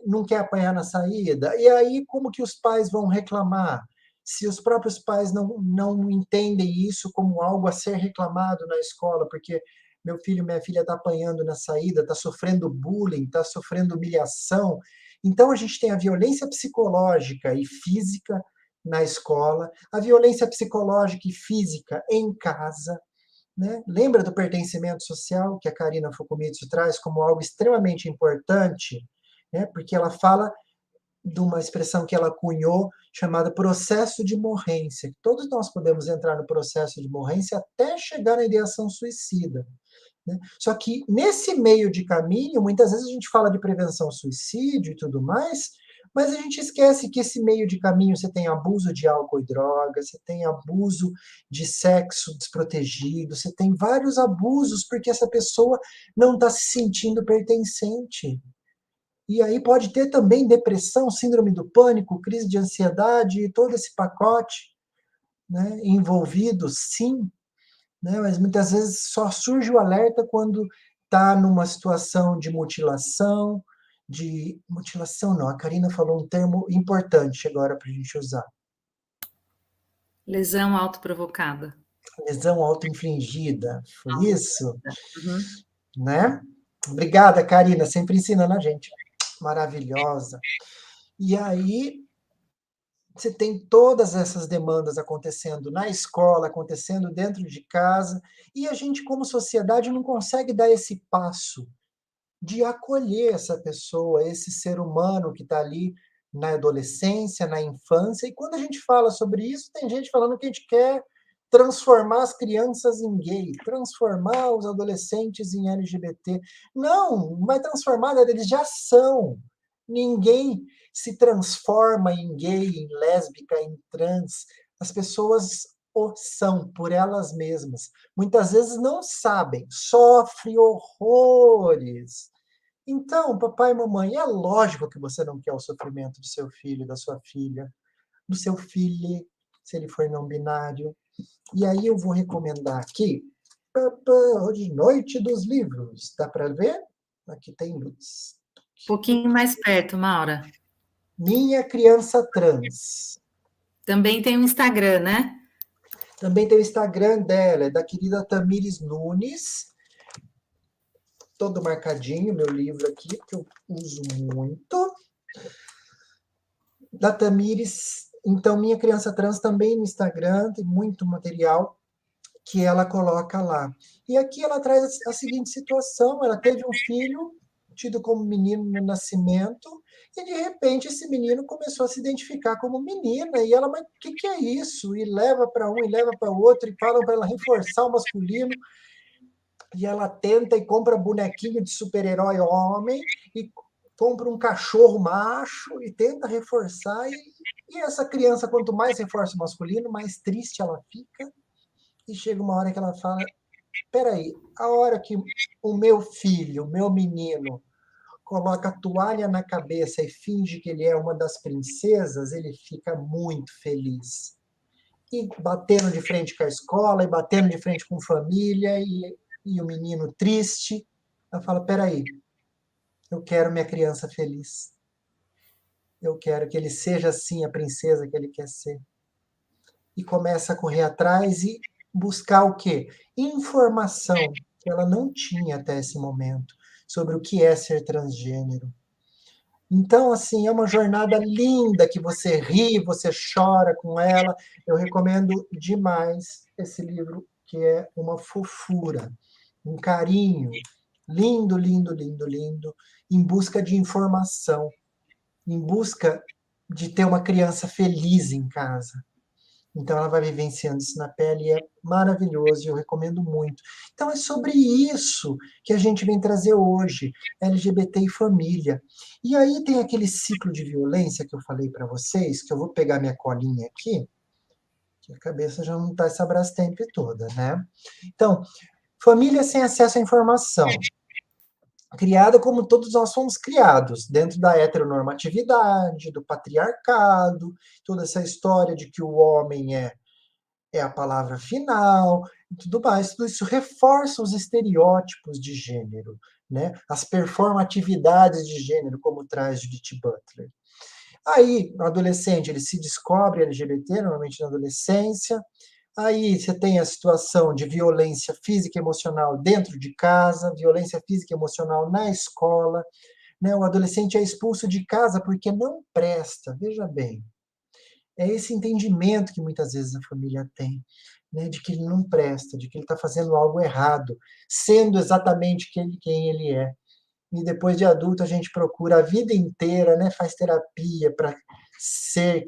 não quer apanhar na saída. E aí, como que os pais vão reclamar? Se os próprios pais não entendem isso como algo a ser reclamado na escola, porque meu filho, minha filha está apanhando na saída, está sofrendo bullying, está sofrendo humilhação. Então, a gente tem a violência psicológica e física na escola, a violência psicológica e física em casa, né? Lembra do pertencimento social que a Karina Fukumitsu traz como algo extremamente importante, né? Porque ela fala de uma expressão que ela cunhou chamada processo de morrência. Todos nós podemos entrar no processo de morrência até chegar na ideação suicida, né? Só que nesse meio de caminho, muitas vezes a gente fala de prevenção ao suicídio e tudo mais, mas a gente esquece que esse meio de caminho você tem abuso de álcool e droga, você tem abuso de sexo desprotegido, você tem vários abusos porque essa pessoa não está se sentindo pertencente. E aí pode ter também depressão, síndrome do pânico, crise de ansiedade, todo esse pacote, né, envolvido, sim, né? Mas muitas vezes só surge o alerta quando está numa situação de mutilação não, a Karina falou um termo importante agora para a gente usar. Lesão autoprovocada. Lesão auto-infligida, foi isso? Uhum. Né? Obrigada, Karina, sempre ensinando a gente. Maravilhosa. E aí, você tem todas essas demandas acontecendo na escola, acontecendo dentro de casa, e a gente, como sociedade, não consegue dar esse passo de acolher essa pessoa, esse ser humano que está ali na adolescência, na infância. E quando a gente fala sobre isso, tem gente falando que a gente quer transformar as crianças em gay, transformar os adolescentes em LGBT. Não vai transformar, eles já são. Ninguém se transforma em gay, em lésbica, em trans. As pessoas o são por elas mesmas. Muitas vezes não sabem, sofrem horrores. Então, papai e mamãe, é lógico que você não quer o sofrimento do seu filho, da sua filha, do seu filho, se ele for não binário. E aí eu vou recomendar aqui, hoje Noite dos Livros. Dá para ver? Aqui tem luz. Um pouquinho mais perto, Maura. Minha Criança Trans. Também tem o Instagram, né? Também tem o Instagram dela, é da querida Tamires Nunes. Todo marcadinho, meu livro aqui, que eu uso muito. Da Tamires, então, Minha Criança Trans também no Instagram, tem muito material que ela coloca lá. E aqui ela traz a seguinte situação: ela teve um filho, tido como menino no nascimento, e de repente esse menino começou a se identificar como menina, e ela, mas o que é isso? E leva para um, e leva para outro, e falam para ela reforçar o masculino, e ela tenta e compra bonequinho de super-herói homem, e compra um cachorro macho, e tenta reforçar, e essa criança, quanto mais reforça o masculino, mais triste ela fica, e chega uma hora que ela fala, peraí, a hora que o meu filho, o meu menino, coloca a toalha na cabeça e finge que ele é uma das princesas, ele fica muito feliz. E batendo de frente com a escola, e batendo de frente com família, e o menino triste, ela fala, peraí, eu quero minha criança feliz. Eu quero que ele seja assim a princesa que ele quer ser. E começa a correr atrás e buscar o quê? Informação que ela não tinha até esse momento sobre o que é ser transgênero. Então, assim, é uma jornada linda que você ri, você chora com ela. Eu recomendo demais esse livro, que é uma fofura, um carinho, lindo, lindo, lindo, lindo, em busca de informação, em busca de ter uma criança feliz em casa. Então, ela vai vivenciando isso na pele e é maravilhoso, e eu recomendo muito. Então, é sobre isso que a gente vem trazer hoje, LGBT e família. E aí tem aquele ciclo de violência que eu falei para vocês, que eu vou pegar minha colinha aqui, que a cabeça já não está essa Brastemp toda, né? Então, família sem acesso à informação. Criada como todos nós fomos criados, dentro da heteronormatividade, do patriarcado, toda essa história de que o homem é é a palavra final e tudo mais. Tudo isso reforça os estereótipos de gênero, né? As performatividades de gênero, como traz Judith Butler. Aí, o adolescente, ele se descobre LGBT, normalmente na adolescência. Aí você tem a situação de violência física e emocional dentro de casa, violência física e emocional na escola, né? O adolescente é expulso de casa porque não presta, veja bem. É esse entendimento que muitas vezes a família tem, né? De que ele não presta, de que ele está fazendo algo errado, sendo exatamente quem ele é. E depois de adulto a gente procura a vida inteira, né? Faz terapia para ser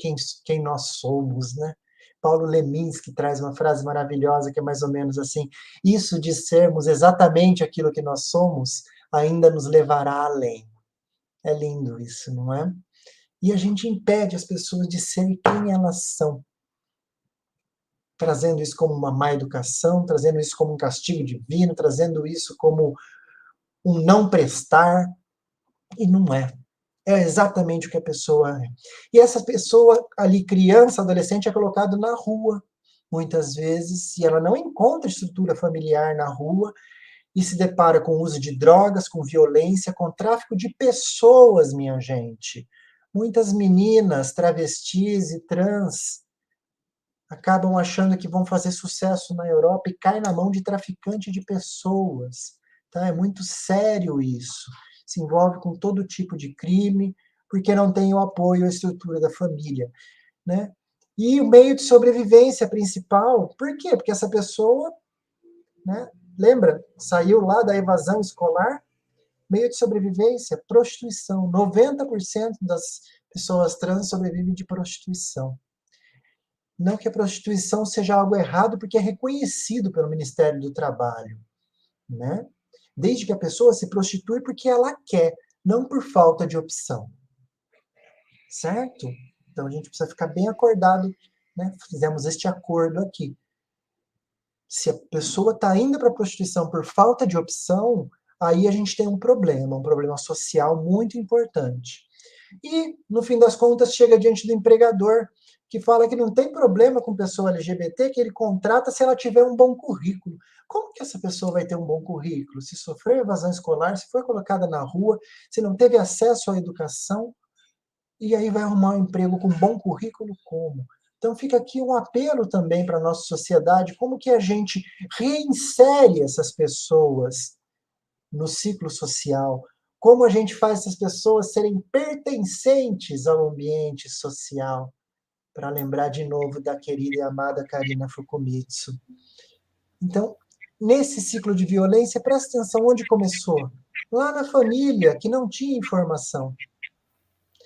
quem nós somos, né? Paulo Leminski traz uma frase maravilhosa que é mais ou menos assim: isso de sermos exatamente aquilo que nós somos ainda nos levará além. É lindo isso, não é? E a gente impede as pessoas de serem quem elas são, trazendo isso como uma má educação, trazendo isso como um castigo divino, trazendo isso como um não prestar, e não é. É exatamente o que a pessoa é. E essa pessoa ali, criança, adolescente, é colocado na rua, muitas vezes, e ela não encontra estrutura familiar na rua, e se depara com o uso de drogas, com violência, com tráfico de pessoas, minha gente. Muitas meninas, travestis e trans acabam achando que vão fazer sucesso na Europa e caem na mão de traficante de pessoas. Tá? É muito sério isso. Se envolve com todo tipo de crime, porque não tem o apoio à estrutura da família. Né? E o meio de sobrevivência principal, por quê? Porque essa pessoa, né, lembra, saiu lá da evasão escolar, meio de sobrevivência, prostituição. 90% das pessoas trans sobrevivem de prostituição. Não que a prostituição seja algo errado, porque é reconhecido pelo Ministério do Trabalho, né? Desde que a pessoa se prostitui porque ela quer, não por falta de opção. Certo? Então a gente precisa ficar bem acordado, né? Fizemos este acordo aqui. Se a pessoa está indo para a prostituição por falta de opção, aí a gente tem um problema social muito importante. E, no fim das contas, chega diante do empregador, que fala que não tem problema com pessoa LGBT, que ele contrata se ela tiver um bom currículo. Como que essa pessoa vai ter um bom currículo? Se sofreu evasão escolar, se foi colocada na rua, se não teve acesso à educação, e aí vai arrumar um emprego com bom currículo como? Então fica aqui um apelo também para a nossa sociedade, como que a gente reinsere essas pessoas no ciclo social, como a gente faz essas pessoas serem pertencentes ao ambiente social, para lembrar de novo da querida e amada Karina Fukumitsu. Então, nesse ciclo de violência, presta atenção onde começou. Lá na família, que não tinha informação.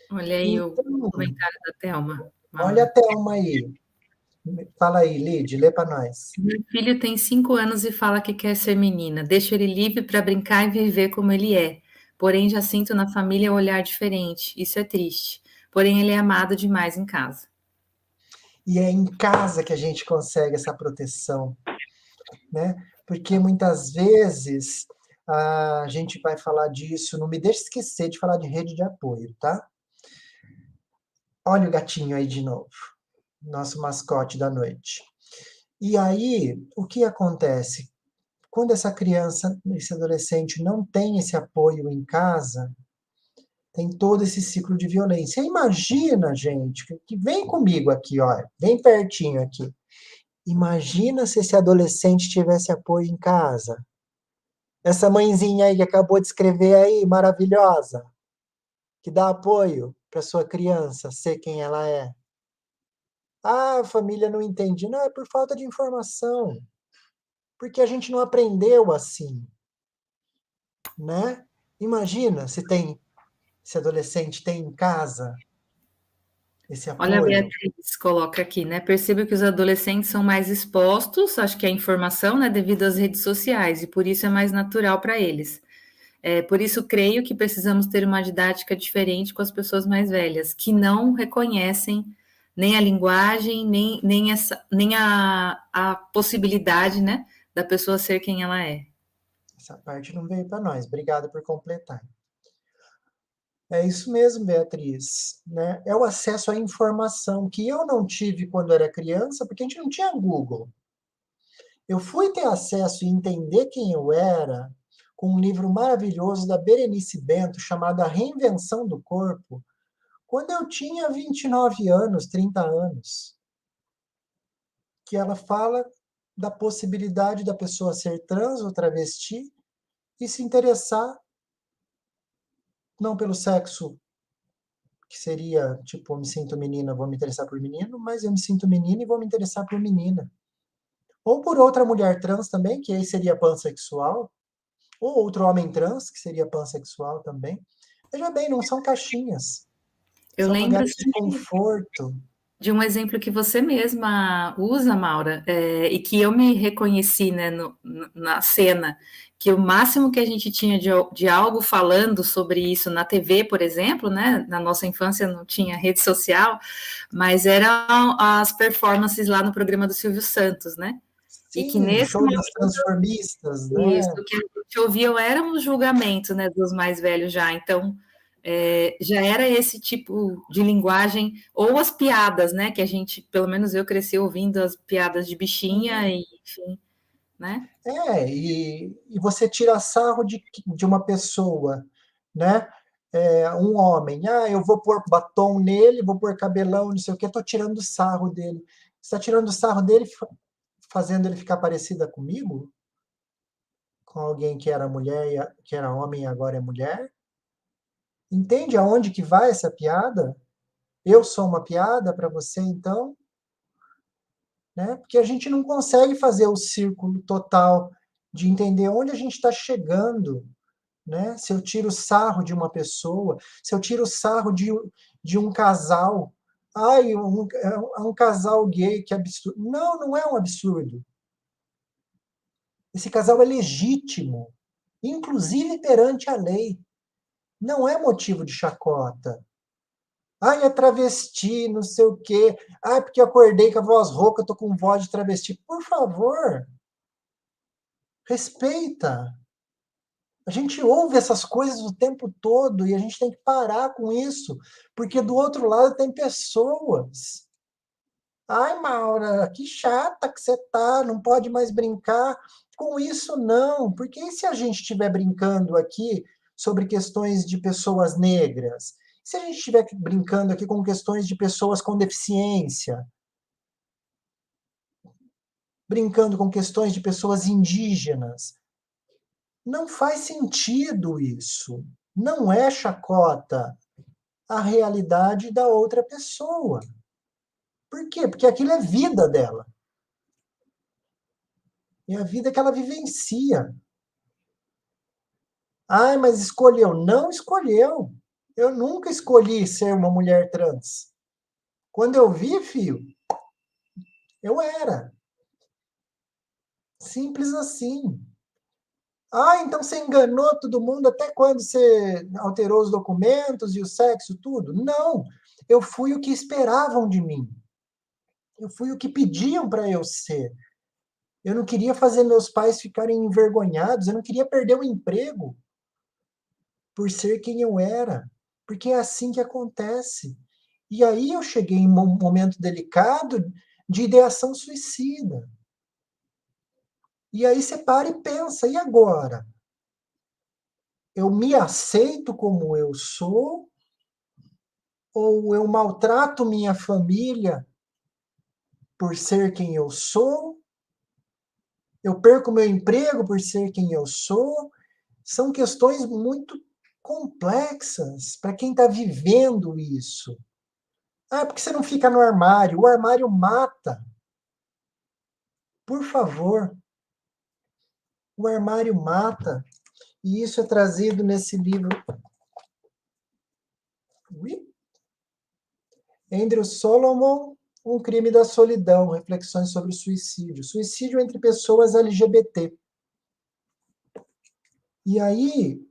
Olha aí o Então, comentário da Thelma, olha a Mauro. Thelma aí. Fala aí, Lid, lê para nós. Meu filho tem 5 anos e fala que quer ser menina. Deixo ele livre para brincar e viver como ele é. Porém, já sinto na família um olhar diferente. Isso é triste. Porém, ele é amado demais em casa. E é em casa que a gente consegue essa proteção, né? Porque muitas vezes a gente vai falar disso, não me deixe esquecer de falar de rede de apoio, tá? Olha o gatinho aí de novo, nosso mascote da noite. E aí, o que acontece? Quando essa criança, esse adolescente não tem esse apoio em casa, tem todo esse ciclo de violência. Imagina, gente, que vem comigo aqui, ó, vem pertinho aqui. Imagina se esse adolescente tivesse apoio em casa. Essa mãezinha aí que acabou de escrever aí, maravilhosa, que dá apoio para sua criança ser quem ela é. Ah, a família não entende. Não, é por falta de informação. Porque a gente não aprendeu assim, né? Imagina se adolescente tem em casa esse Olha, a apoio. Beatriz coloca aqui, né? Percebo que os adolescentes são mais expostos, acho que à informação, né, devido às redes sociais, e por isso é mais natural para eles. Por isso, creio que precisamos ter uma didática diferente com as pessoas mais velhas, que não reconhecem nem a linguagem, nem a possibilidade, né, da pessoa ser quem ela é. Essa parte não veio para nós. Obrigado por completar. É isso mesmo, Beatriz, né? É o acesso à informação que eu não tive quando era criança, porque a gente não tinha Google. Eu fui ter acesso e entender quem eu era com um livro maravilhoso da Berenice Bento chamado A Reinvenção do Corpo, quando eu tinha 29 anos, 30 anos, que ela fala da possibilidade da pessoa ser trans ou travesti e se interessar não pelo sexo que seria, tipo, eu me sinto menina, vou me interessar por menino, mas eu me sinto menina e vou me interessar por menina. Ou por outra mulher trans também, que aí seria pansexual, ou outro homem trans, que seria pansexual também. Veja bem, não são caixinhas, Eu são lembro lugares de conforto. de um exemplo que você mesma usa, Maura, e que eu me reconheci, né, na cena, que o máximo que a gente tinha de algo falando sobre isso na TV, por exemplo, né, na nossa infância não tinha rede social, mas eram as performances lá no programa do Silvio Santos, né? E que Sim, nesse show das transformistas, isso, né? o que a gente ouvia eram os julgamentos, né, dos mais velhos já, então já era esse tipo de linguagem, ou as piadas, né, que a gente, pelo menos eu cresci ouvindo as piadas de bichinha, Sim. e, enfim, né? E você tira sarro de uma pessoa, né? Um homem, eu vou pôr batom nele, vou pôr cabelão, não sei o que, estou tirando sarro dele. Você está tirando sarro dele, fazendo ele ficar parecida comigo? Com alguém que era mulher, que era homem e agora é mulher? Entende aonde que vai essa piada? Eu sou uma piada para você, então? Né? Porque a gente não consegue fazer o círculo total de entender onde a gente está chegando, né? Se eu tiro sarro de uma pessoa, se eu tiro sarro de um casal, é um casal gay, que absurdo. Não, não é um absurdo. Esse casal é legítimo, inclusive perante a lei. Não é motivo de chacota. Ai, é travesti, não sei o quê. Ai, porque eu acordei com a voz rouca, eu tô com voz de travesti. Por favor, respeita. A gente ouve essas coisas o tempo todo e a gente tem que parar com isso, porque do outro lado tem pessoas. Ai, Maura, que chata que você tá, não pode mais brincar com isso, não. Porque e se a gente estiver brincando aqui sobre questões de pessoas negras? Se a gente estiver brincando aqui com questões de pessoas com deficiência, brincando com questões de pessoas indígenas, não faz sentido isso. Não é chacota a realidade da outra pessoa. Por quê? Porque aquilo é vida dela. É a vida que ela vivencia. Ai, mas escolheu. Não escolheu. Eu nunca escolhi ser uma mulher trans. Quando eu vi, filho, eu era. Simples assim. Ah, então você enganou todo mundo até quando você alterou os documentos e o sexo, tudo? Não. Eu fui o que esperavam de mim. Eu fui o que pediam para eu ser. Eu não queria fazer meus pais ficarem envergonhados. Eu não queria perder o emprego por ser quem eu era. Porque é assim que acontece. E aí eu cheguei em um momento delicado de ideação suicida. E aí você para e pensa, e agora? Eu me aceito como eu sou ou eu maltrato minha família por ser quem eu sou? Eu perco meu emprego por ser quem eu sou? São questões muito complexas para quem está vivendo isso. Ah, porque você não fica no armário? O armário mata. Por favor, o armário mata. E isso é trazido nesse livro. Andrew Solomon, Um Crime da Solidão, Reflexões sobre o Suicídio. Suicídio entre pessoas LGBT. E aí,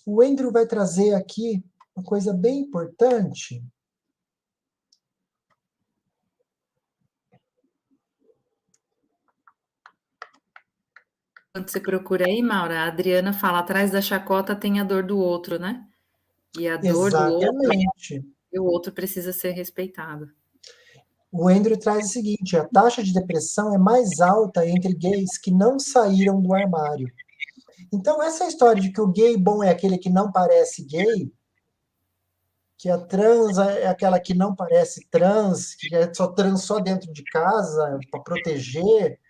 o Andrew vai trazer aqui uma coisa bem importante. Quando você procura aí, Maura, a Adriana fala, atrás da chacota tem a dor do outro, né? E a dor do outro, Exatamente. e o outro precisa ser respeitado. O Andrew traz o seguinte: a taxa de depressão é mais alta entre gays que não saíram do armário. Então, essa história de que o gay bom é aquele que não parece gay, que a trans é aquela que não parece trans, que é só trans só dentro de casa, para proteger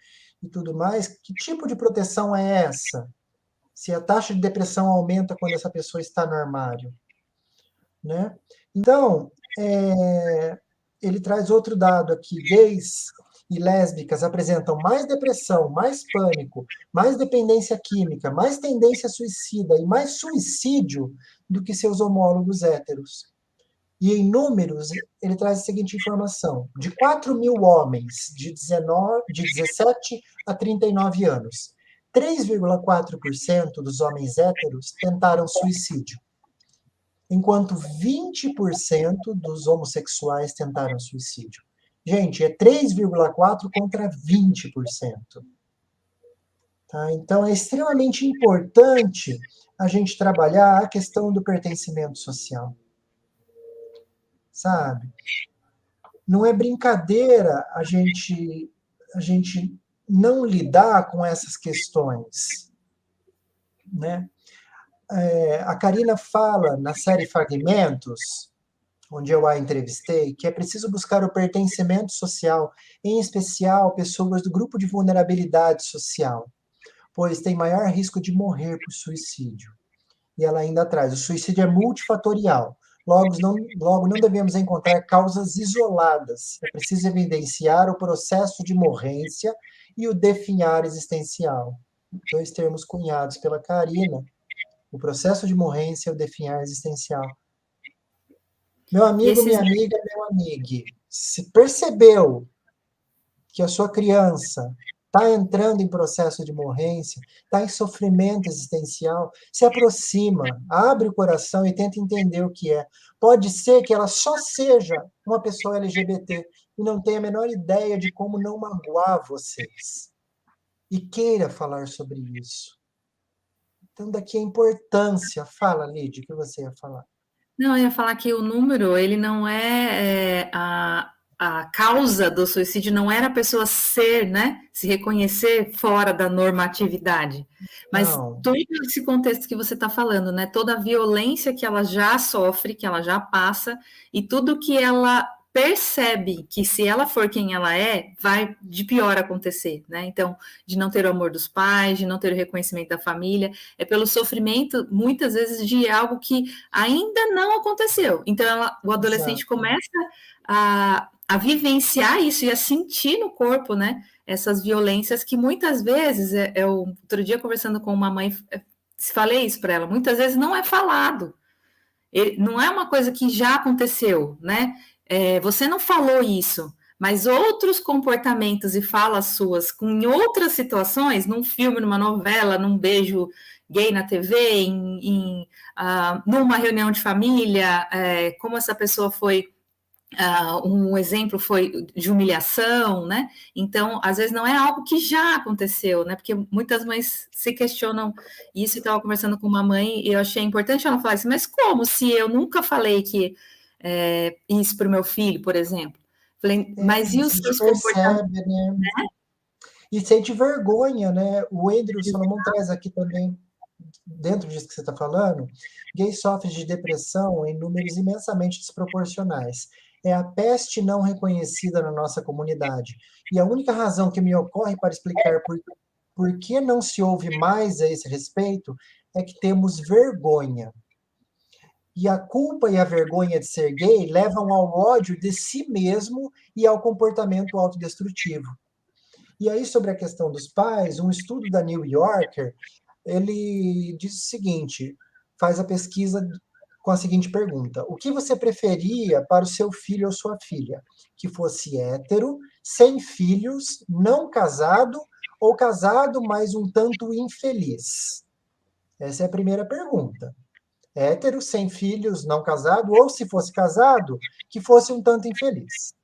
e tudo mais, que tipo de proteção é essa? Se a taxa de depressão aumenta quando essa pessoa está no armário, né? Então, ele traz outro dado aqui: gays e lésbicas apresentam mais depressão, mais pânico, mais dependência química, mais tendência suicida e mais suicídio do que seus homólogos héteros. E em números, ele traz a seguinte informação: de 4 mil homens de 17 a 39 anos, 3,4% dos homens héteros tentaram suicídio, enquanto 20% dos homossexuais tentaram suicídio. Gente, é 3,4% contra 20%. Tá? Então, é extremamente importante a gente trabalhar a questão do pertencimento social. Sabe? Não é brincadeira a gente não lidar com essas questões, né? A Karina fala na série Fragmentos, onde eu a entrevistei, que é preciso buscar o pertencimento social, em especial pessoas do grupo de vulnerabilidade social, pois tem maior risco de morrer por suicídio. E ela ainda traz: o suicídio é multifatorial. Logo, não devemos encontrar causas isoladas. É preciso evidenciar o processo de morrência e o definhar existencial. Dois termos cunhados pela Karina: o processo de morrência e o definhar existencial. Meu amigo, minha amiga, meu amigo, se percebeu que a sua criança está entrando em processo de morrência, está em sofrimento existencial, se aproxima, abre o coração e tenta entender o que é. Pode ser que ela só seja uma pessoa LGBT e não tenha a menor ideia de como não magoar vocês. E queira falar sobre isso. Então, daqui a importância. Fala, Lídia, o que você ia falar? Não, eu ia falar que o número, ele não a causa do suicídio não era a pessoa ser, né, se reconhecer fora da normatividade, mas Não. todo esse contexto que você está falando, né, toda a violência que ela já sofre, que ela já passa, e tudo que ela percebe que se ela for quem ela é, vai de pior acontecer, né? Então, de não ter o amor dos pais, de não ter o reconhecimento da família, é pelo sofrimento, muitas vezes, de algo que ainda não aconteceu. Então, o adolescente Exato. começa a vivenciar isso e a sentir no corpo, né? Essas violências que muitas vezes, eu outro dia conversando com uma mãe, falei isso para ela, muitas vezes não é falado. Não é uma coisa que já aconteceu, né? Você não falou isso, mas outros comportamentos e falas suas em outras situações, num filme, numa novela, num beijo gay na TV, numa reunião de família, como essa pessoa foi. Um exemplo foi de humilhação, né? Então, às vezes não é algo que já aconteceu, né? Porque muitas mães se questionam isso. Eu estava conversando com uma mãe e eu achei importante ela falar isso, mas como se eu nunca falei que isso para o meu filho, por exemplo? Falei, mas e A os gente seus comportamentos? percebe, né? E sente vergonha, né? O Andrew Solomon traz aqui também, dentro disso que você está falando, gays sofrem de depressão em números imensamente desproporcionais. É a peste não reconhecida na nossa comunidade. E a única razão que me ocorre para explicar por que não se ouve mais a esse respeito é que temos vergonha. E a culpa e a vergonha de ser gay levam ao ódio de si mesmo e ao comportamento autodestrutivo. E aí, sobre a questão dos pais, um estudo da New Yorker, ele diz o seguinte, faz a pesquisa com a seguinte pergunta: o que você preferia para o seu filho ou sua filha? Que fosse hétero, sem filhos, não casado, ou casado, mas um tanto infeliz? Essa é a primeira pergunta. Hétero, sem filhos, não casado, ou se fosse casado, que fosse um tanto infeliz.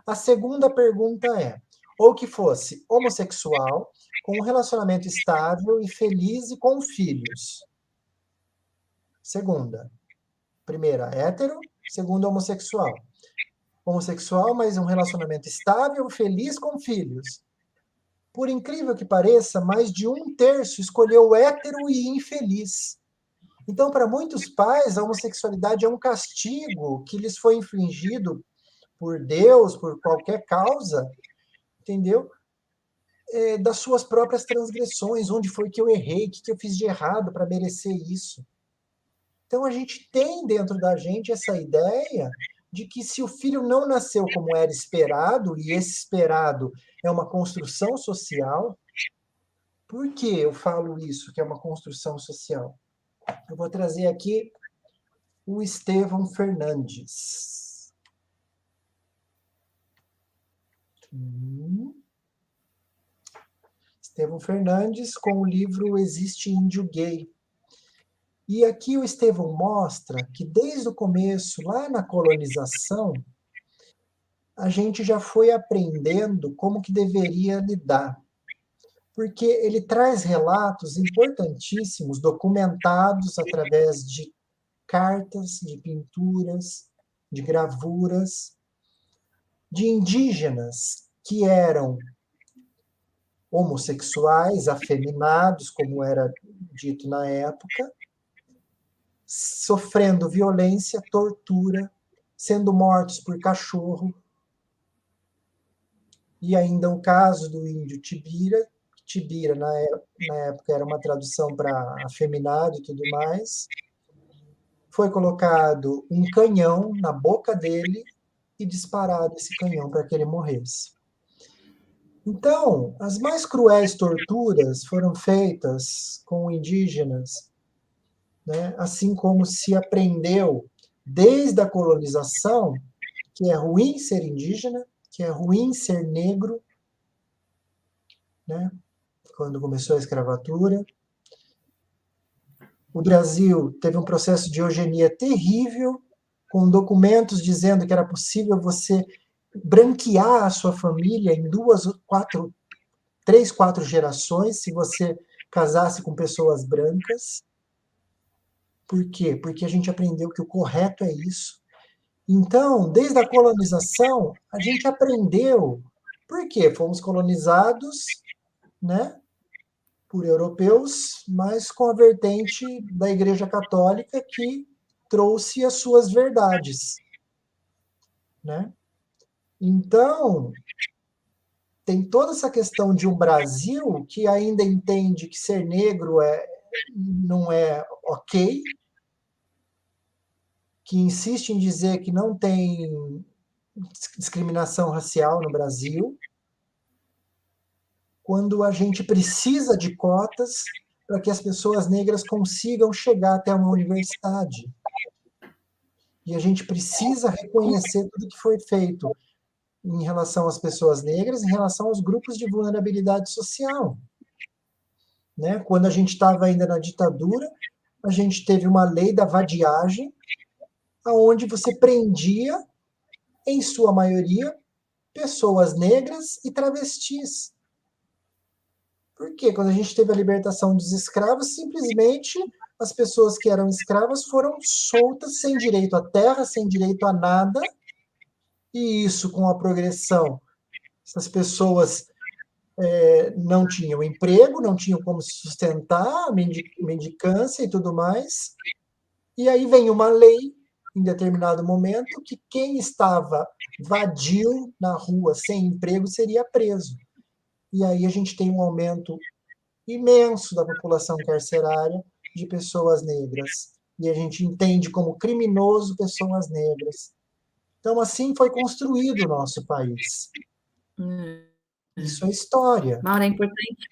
A segunda pergunta é: ou que fosse homossexual, com um relacionamento estável e feliz e com filhos. Segunda. Primeira, hétero. Segunda, homossexual. Homossexual, mas um relacionamento estável, feliz, com filhos. Por incrível que pareça, mais de 1/3 escolheu hétero e infeliz. Então, para muitos pais, a homossexualidade é um castigo que lhes foi infligido por Deus, por qualquer causa, entendeu? Das suas próprias transgressões, onde foi que eu errei, o que eu fiz de errado para merecer isso. Então, a gente tem dentro da gente essa ideia de que se o filho não nasceu como era esperado, e esse esperado é uma construção social. Por que eu falo isso, que é uma construção social? Eu vou trazer aqui o Estevão Fernandes. Estevão Fernandes, com o livro Existe Índio Gay. E aqui o Estevão mostra que desde o começo, lá na colonização, a gente já foi aprendendo como que deveria lidar. Porque ele traz relatos importantíssimos, documentados através de cartas, de pinturas, de gravuras, de indígenas que eram homossexuais, afeminados, como era dito na época, sofrendo violência, tortura, sendo mortos por cachorro. E ainda o caso do índio Tibira. Tibira, na época, era uma tradução para afeminado e tudo mais. Foi colocado um canhão na boca dele e disparado esse canhão para que ele morresse. Então, as mais cruéis torturas foram feitas com indígenas, né? Assim como se aprendeu desde a colonização que é ruim ser indígena, que é ruim ser negro, né? Quando começou a escravatura. O Brasil teve um processo de eugenia terrível, com documentos dizendo que era possível você branquear a sua família em 3, 4 gerações, se você casasse com pessoas brancas. Por quê? Porque a gente aprendeu que o correto é isso. Então, desde a colonização, a gente aprendeu. Por quê? Fomos colonizados, né, por europeus, mas com a vertente da Igreja Católica que trouxe as suas verdades, né? Então, tem toda essa questão de um Brasil que ainda entende que ser negro não é ok, que insiste em dizer que não tem discriminação racial no Brasil, quando a gente precisa de cotas para que as pessoas negras consigam chegar até uma universidade. E a gente precisa reconhecer tudo que foi feito em relação às pessoas negras, em relação aos grupos de vulnerabilidade social. Né? Quando a gente estava ainda na ditadura, a gente teve uma lei da vadiagem, onde você prendia, em sua maioria, pessoas negras e travestis. Por quê? Quando a gente teve a libertação dos escravos, simplesmente as pessoas que eram escravas foram soltas, sem direito à terra, sem direito a nada, e isso com a progressão. Essas pessoas não tinham emprego, não tinham como se sustentar, mendicância e tudo mais. E aí vem uma lei, em determinado momento, que quem estava vadio na rua, sem emprego, seria preso. E aí a gente tem um aumento imenso da população carcerária de pessoas negras. E a gente entende como criminoso pessoas negras. Então, assim foi construído o nosso país. Isso é história. Maura, é importante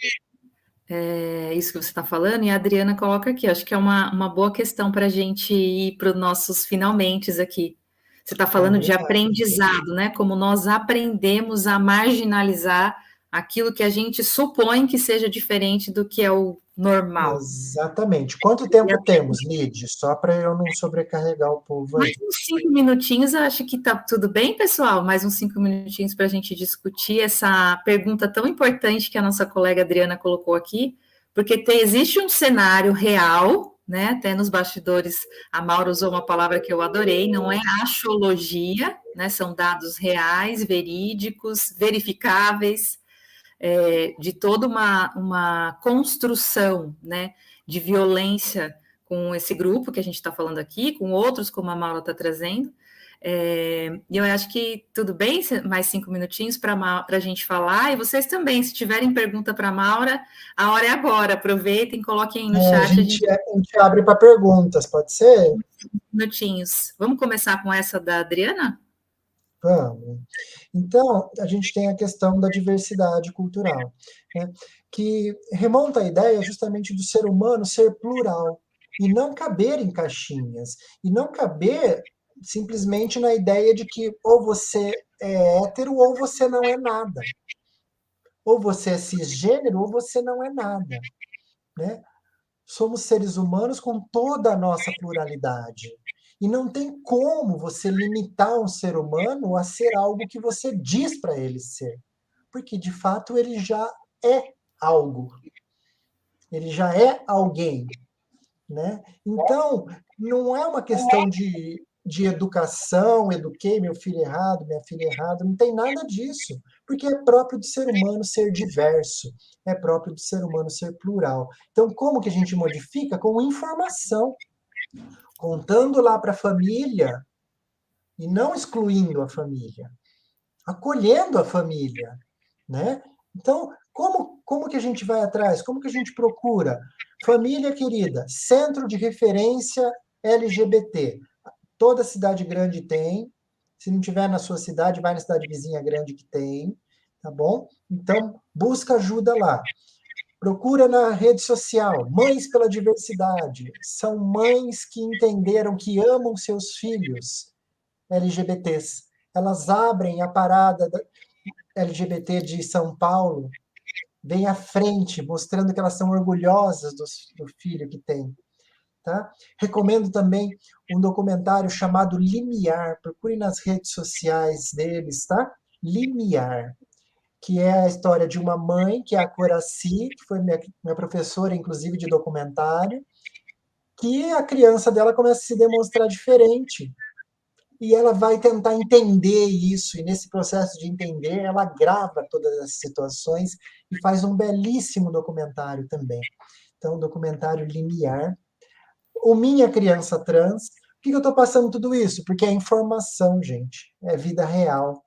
isso que você está falando, e a Adriana coloca aqui, acho que é uma boa questão para a gente ir para os nossos finalmente aqui. Você está falando de aprendizado, né? Como nós aprendemos a marginalizar aquilo que a gente supõe que seja diferente do que é o normal. Exatamente. Quanto tempo temos, Lid? Só para eu não sobrecarregar o povo aí. Mais uns 5 minutinhos, eu acho que está tudo bem, pessoal? Mais uns 5 minutinhos para a gente discutir essa pergunta tão importante que a nossa colega Adriana colocou aqui, porque existe um cenário real, né? Até nos bastidores, a Maura usou uma palavra que eu adorei, não é axiologia, né? São dados reais, verídicos, verificáveis, de toda uma construção, né? De violência com esse grupo que a gente está falando aqui, com outros, como a Maura está trazendo. E eu acho que tudo bem, mais 5 minutinhos para a gente falar, e vocês também, se tiverem pergunta para a Maura, a hora é agora, aproveitem, coloquem aí no chat. A gente abre para perguntas, pode ser? Minutinhos. Vamos começar com essa da Adriana? Vamos. Então, a gente tem a questão da diversidade cultural, né, que remonta à ideia justamente do ser humano ser plural, e não caber em caixinhas, e não caber simplesmente na ideia de que ou você é hétero ou você não é nada. Ou você é cisgênero ou você não é nada, né? Somos seres humanos com toda a nossa pluralidade. E não tem como você limitar um ser humano a ser algo que você diz para ele ser. Porque, de fato, ele já é algo. Ele já é alguém. Né? Então, não é uma questão de educação, eduquei meu filho errado, minha filha errada, não tem nada disso, porque é próprio do ser humano ser diverso, é próprio do ser humano ser plural. Então, como que a gente modifica? Com informação, contando lá para a família e não excluindo a família, acolhendo a família, né? Então, como que a gente vai atrás? Como que a gente procura? Família querida, centro de referência LGBT. Toda cidade grande tem. Se não tiver na sua cidade, vai na cidade vizinha grande que tem, tá bom? Então, busca ajuda lá. Procura na rede social, Mães pela Diversidade. São mães que entenderam que amam seus filhos LGBTs. Elas abrem a parada LGBT de São Paulo, bem à frente, mostrando que elas são orgulhosas do filho que tem. Tá? Recomendo também um documentário chamado Limiar, procure nas redes sociais deles, tá? Limiar, que é a história de uma mãe, que é a Coraci, que foi minha professora, inclusive, de documentário, que a criança dela começa a se demonstrar diferente, e ela vai tentar entender isso, e nesse processo de entender, ela grava todas as situações e faz um belíssimo documentário também. Então, o documentário Limiar. O Minha Criança Trans. Por que eu estou passando tudo isso? Porque é informação, gente. É vida real,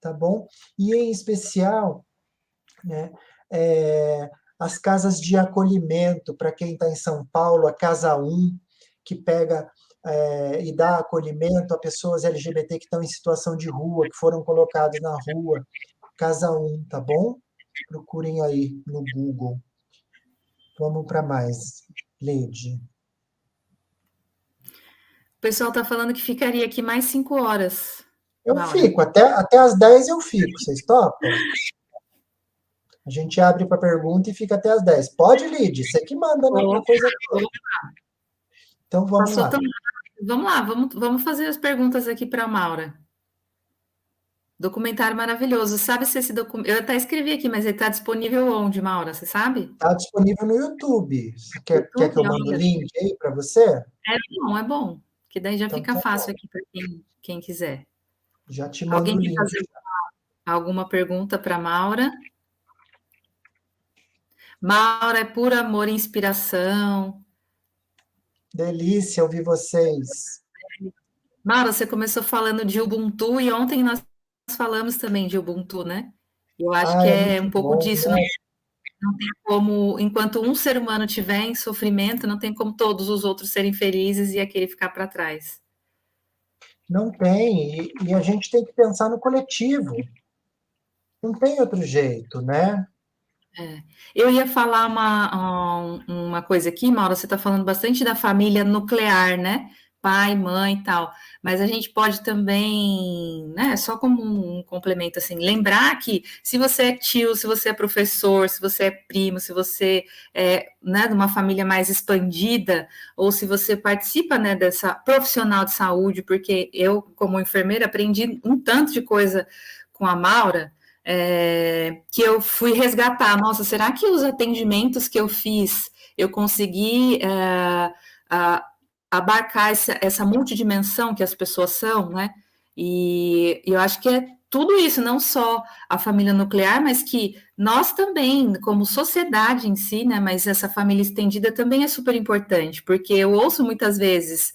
tá bom? E, em especial, né, as casas de acolhimento, para quem está em São Paulo, a Casa 1, que pega e dá acolhimento a pessoas LGBT que estão em situação de rua, que foram colocados na rua. Casa 1, tá bom? Procurem aí no Google. Vamos para mais. Lede. O pessoal está falando que ficaria aqui mais 5 horas. Eu Maura. fico, até às 10 eu fico, vocês topam? A gente abre para pergunta e fica até às 10. Pode, Lid, você que manda na coisa toda. Então vamos lá. Vamos lá, vamos fazer as perguntas aqui para a Maura. Documentário maravilhoso. Sabe se esse documentário... Eu até escrevi aqui, mas ele está disponível onde, Maura? Você sabe? Está disponível no YouTube. Você quer que eu mande o link aí para você? É bom. Que daí já então, fica fácil aqui para quem quiser. Já te mando o link. Alguém quer fazer alguma pergunta para a Maura? Maura é puro amor e inspiração. Delícia ouvir vocês. Maura, você começou falando de Ubuntu e ontem nós falamos também de Ubuntu, né? Eu acho que é um pouco disso. Né? Não tem como, enquanto um ser humano estiver em sofrimento, não tem como todos os outros serem felizes e aquele ficar para trás. Não tem, e a gente tem que pensar no coletivo. Não tem outro jeito, né? Eu ia falar uma coisa aqui, Maura, você está falando bastante da família nuclear, né? Pai, mãe e tal, mas a gente pode também, né, só como um complemento, assim, lembrar que se você é tio, se você é professor, se você é primo, se você é, né, de uma família mais expandida, ou se você participa, né, dessa profissional de saúde, porque eu, como enfermeira, aprendi um tanto de coisa com a Maura, que eu fui resgatar. Nossa, será que os atendimentos que eu fiz, eu consegui abarcar essa multidimensão que as pessoas são, né? E eu acho que é tudo isso, não só a família nuclear, mas que nós também, como sociedade em si, né? Mas essa família estendida também é super importante, porque eu ouço muitas vezes,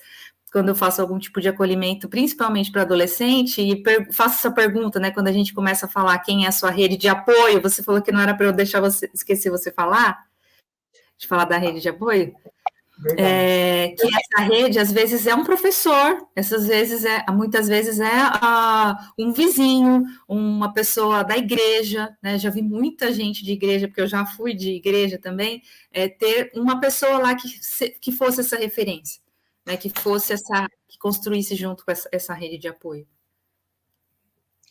quando eu faço algum tipo de acolhimento, principalmente para adolescente, e faço essa pergunta, né? Quando a gente começa a falar quem é a sua rede de apoio, você falou que não era para eu deixar você esquecer você falar, de falar da rede de apoio. Que essa rede, às vezes, é um professor, muitas vezes um vizinho, uma pessoa da igreja, né? Já vi muita gente de igreja, porque eu já fui de igreja também, ter uma pessoa lá que fosse essa referência, né? Que construísse junto com essa rede de apoio.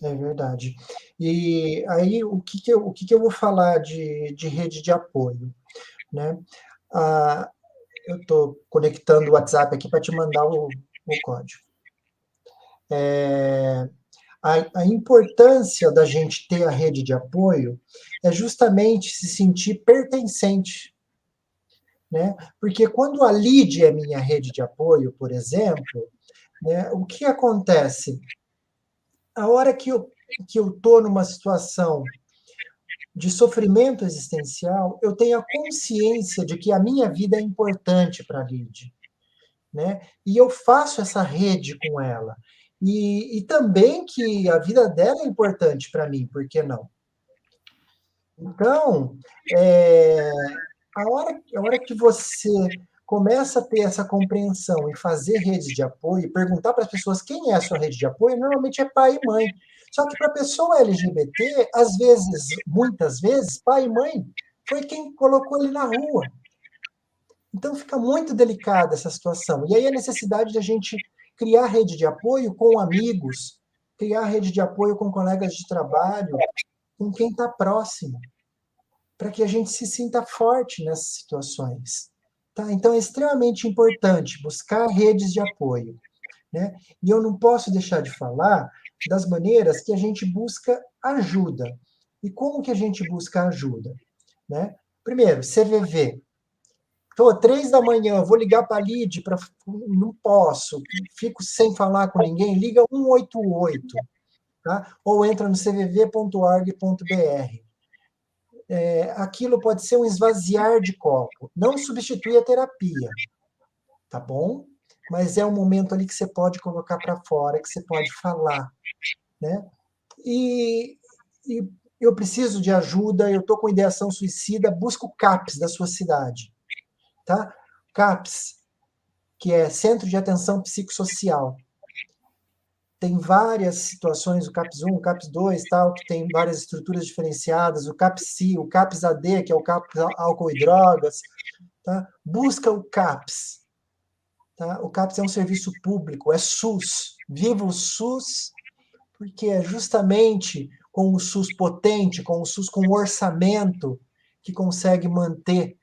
É verdade. E aí, o que eu vou falar de rede de apoio, né? Eu estou conectando o WhatsApp aqui para te mandar o código. A importância da gente ter a rede de apoio é justamente se sentir pertencente, né? Porque quando a Lide é minha rede de apoio, por exemplo, né, o que acontece? A hora que eu estou numa situação de sofrimento existencial, eu tenho a consciência de que a minha vida é importante para a Lide, né? E eu faço essa rede com ela. E também que a vida dela é importante para mim, por que não? Então, a hora que você começa a ter essa compreensão e fazer redes de apoio, perguntar para as pessoas quem é a sua rede de apoio, normalmente é pai e mãe. Só que para a pessoa LGBT, às vezes, muitas vezes, pai e mãe foi quem colocou ele na rua. Então fica muito delicada essa situação. E aí a necessidade de a gente criar rede de apoio com amigos, criar rede de apoio com colegas de trabalho, com quem está próximo, para que a gente se sinta forte nessas situações. Tá? Então é extremamente importante buscar redes de apoio, né? E eu não posso deixar de falar das maneiras que a gente busca ajuda. E como que a gente busca ajuda? Né? Primeiro, CVV. Tô 3 da manhã, eu vou ligar para a Lide, não posso, fico sem falar com ninguém, liga 188, tá? Ou entra no cvv.org.br. Aquilo pode ser um esvaziar de copo, não substitui a terapia, tá bom? Mas é um momento ali que você pode colocar para fora, que você pode falar, né? E eu preciso de ajuda, eu estou com ideação suicida, busca o CAPS da sua cidade, tá? CAPS, que é Centro de Atenção Psicossocial. Tem várias situações, o CAPS 1, o CAPS 2, tal, que tem várias estruturas diferenciadas, o CAPS-C, o CAPS-AD, que é o CAPS Álcool e Drogas. Tá? Busca o CAPS. Tá? O CAPS é um serviço público, é SUS. Viva o SUS, porque é justamente com o SUS potente, com o SUS com orçamento, que consegue manter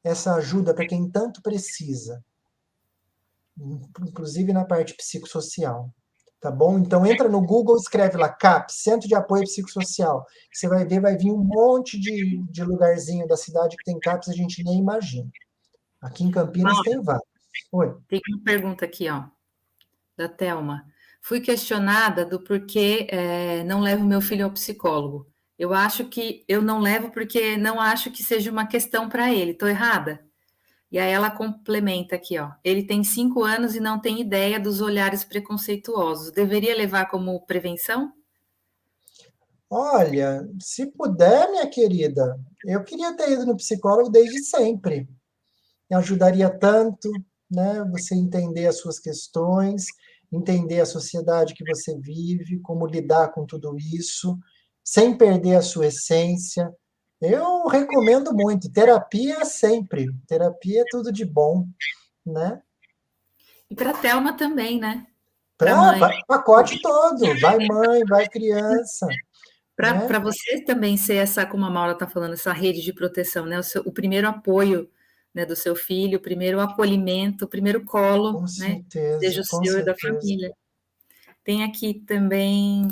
essa ajuda para quem tanto precisa, inclusive na parte psicossocial. Tá bom? Então entra no Google, escreve lá CAPS, Centro de Apoio Psicossocial. Você vai ver, vai vir um monte de lugarzinho da cidade que tem CAPS, a gente nem imagina. Aqui em Campinas tem vários. Oi. Tem uma pergunta aqui, ó, da Thelma. Fui questionada do porquê não levo meu filho ao psicólogo. Eu acho que eu não levo porque não acho que seja uma questão para ele. Estou errada? E aí ela complementa aqui, ó. Ele tem 5 anos e não tem ideia dos olhares preconceituosos. Deveria levar como prevenção? Olha, se puder, minha querida, eu queria ter ido no psicólogo desde sempre. Me ajudaria tanto, né? Você entender as suas questões, entender a sociedade que você vive, como lidar com tudo isso, sem perder a sua essência. Eu recomendo muito. Terapia sempre. Terapia é tudo de bom, né? E para a Thelma também, né? Para a Para mãe. pacote todo. Vai mãe, vai criança, né? Para você também ser essa, como a Maura está falando, essa rede de proteção, né? O primeiro apoio, né, do seu filho, o primeiro acolhimento, o primeiro colo, Com né? certeza, Seja o com seu e da certeza. família. Tem aqui também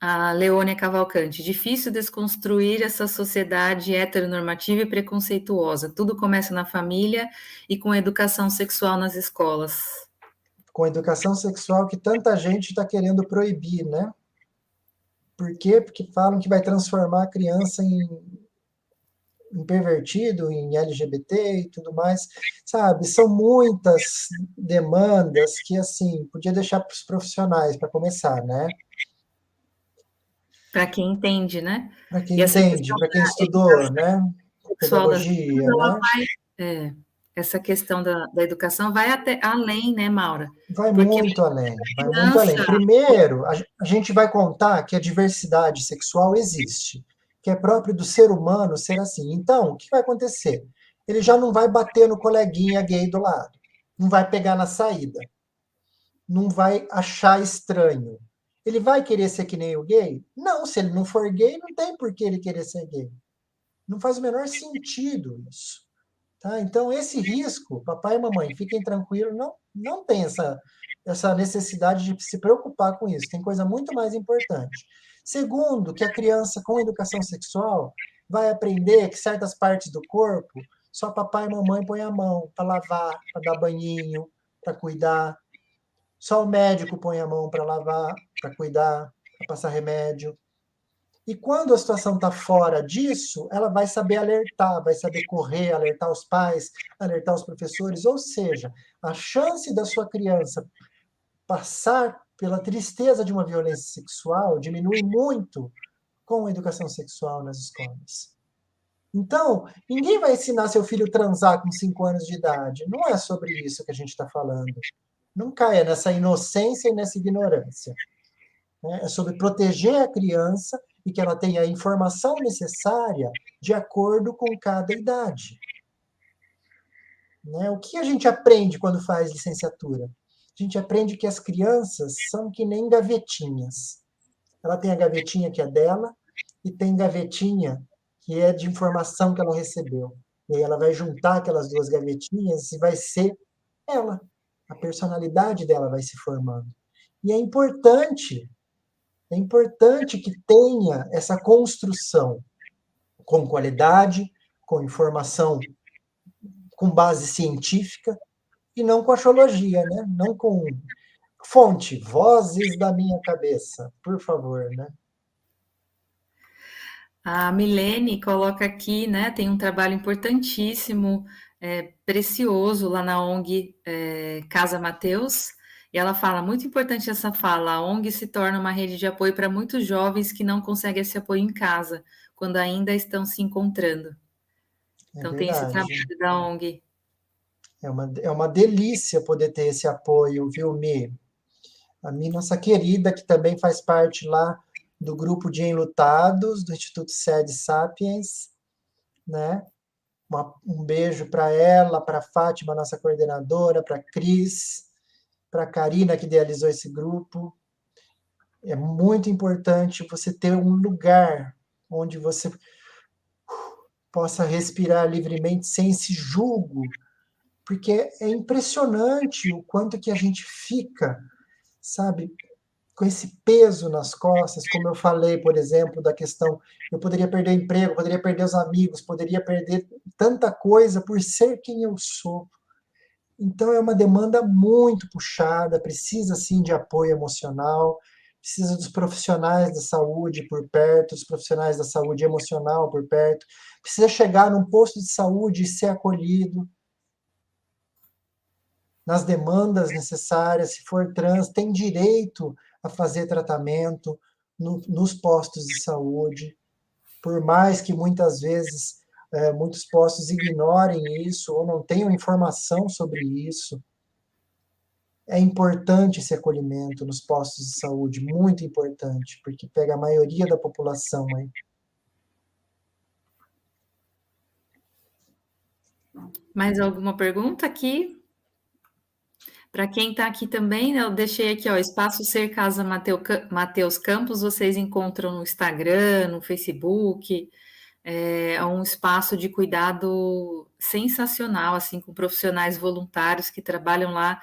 A Leônia Cavalcante, difícil desconstruir essa sociedade heteronormativa e preconceituosa. Tudo começa na família e com educação sexual nas escolas. Com educação sexual que tanta gente está querendo proibir, né? Por quê? Porque falam que vai transformar a criança em pervertido, em LGBT e tudo mais, sabe? São muitas demandas que, assim, podia deixar para os profissionais, para começar, né? Para quem entende, né? Para quem E essa entende, questão para quem da estudou, educação né? sexual das Pedagogia, meninas, ela né? vai. Essa questão da educação vai até além, né, Maura? Vai Porque muito além, vai muito além. criança. Primeiro, a gente vai contar que a diversidade sexual existe, que é próprio do ser humano ser assim. Então, o que vai acontecer? Ele já não vai bater no coleguinha gay do lado, não vai pegar na saída, não vai achar estranho. Ele vai querer ser que nem o gay? Não, se ele não for gay, não tem por que ele querer ser gay. Não faz o menor sentido isso. Tá? Então, esse risco, papai e mamãe, fiquem tranquilos, não tem essa necessidade de se preocupar com isso. Tem coisa muito mais importante. Segundo, que a criança com educação sexual vai aprender que certas partes do corpo só papai e mamãe põem a mão para lavar, para dar banhinho, para cuidar. Só o médico põe a mão para lavar, para cuidar, para passar remédio. E quando a situação está fora disso, ela vai saber alertar, vai saber correr, alertar os pais, alertar os professores. Ou seja, a chance da sua criança passar pela tristeza de uma violência sexual diminui muito com a educação sexual nas escolas. Então, ninguém vai ensinar seu filho a transar com 5 anos de idade. Não é sobre isso que a gente está falando. Não caia nessa inocência e nessa ignorância. É sobre proteger a criança e que ela tenha a informação necessária de acordo com cada idade. Né? O que a gente aprende quando faz licenciatura? A gente aprende que as crianças são que nem gavetinhas. Ela tem a gavetinha que é dela e tem gavetinha que é de informação que ela recebeu. E aí ela vai juntar aquelas duas gavetinhas e vai ser ela. A personalidade dela vai se formando. E é importante que tenha essa construção com qualidade, com informação com base científica e não com axiologia, né? Não com fonte, vozes da minha cabeça, por favor, né? A Milene coloca aqui, né? Tem um trabalho importantíssimo, precioso lá na ONG Casa Mateus. E ela fala, muito importante essa fala, a ONG se torna uma rede de apoio para muitos jovens que não conseguem esse apoio em casa, quando ainda estão se encontrando. É Então tem esse verdade. trabalho da ONG. É uma delícia poder ter esse apoio, viu, Mi? A Mi, nossa querida, que também faz parte lá do grupo de enlutados do Instituto Sede Sapiens, né? Um beijo para ela, para a Fátima, nossa coordenadora, para a Cris, para a Karina, que idealizou esse grupo. É muito importante você ter um lugar onde você possa respirar livremente sem esse julgo, porque é impressionante o quanto que a gente fica, sabe, com esse peso nas costas, como eu falei, por exemplo, da questão, eu poderia perder o emprego, poderia perder os amigos, poderia perder tanta coisa por ser quem eu sou. Então é uma demanda muito puxada, precisa sim de apoio emocional, precisa dos profissionais da saúde por perto, dos profissionais da saúde emocional por perto, precisa chegar num posto de saúde e ser acolhido nas demandas necessárias, se for trans, tem direito a fazer tratamento nos postos de saúde, por mais que muitas vezes muitos postos ignorem isso ou não tenham informação sobre isso. É importante esse acolhimento nos postos de saúde, muito importante, porque pega a maioria da população aí. Mais alguma pergunta aqui? Para quem está aqui também, né, eu deixei aqui, ó, Espaço Ser Casa Mateus Campos, vocês encontram no Instagram, no Facebook, é um espaço de cuidado sensacional, assim, com profissionais voluntários que trabalham lá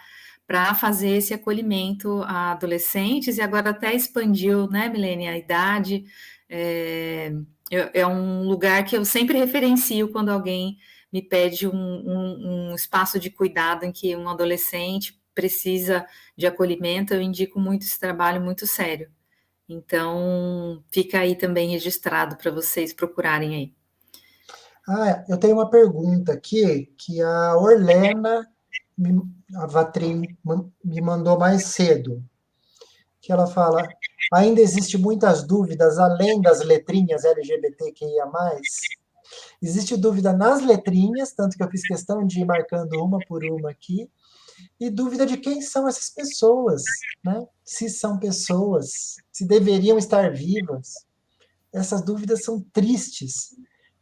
para fazer esse acolhimento a adolescentes, e agora até expandiu, né, Milene, a idade. É um lugar que eu sempre referencio quando alguém me pede um espaço de cuidado em que um adolescente precisa de acolhimento, eu indico muito esse trabalho, muito sério. Então, fica aí também registrado para vocês procurarem aí. Eu tenho uma pergunta aqui que a Orlena, a Vatrim, me mandou mais cedo, que ela fala, ainda existe muitas dúvidas além das letrinhas LGBTQIA+. Existe dúvida nas letrinhas, tanto que eu fiz questão de ir marcando uma por uma aqui, e dúvida de quem são essas pessoas, né? Se são pessoas, se deveriam estar vivas. Essas dúvidas são tristes,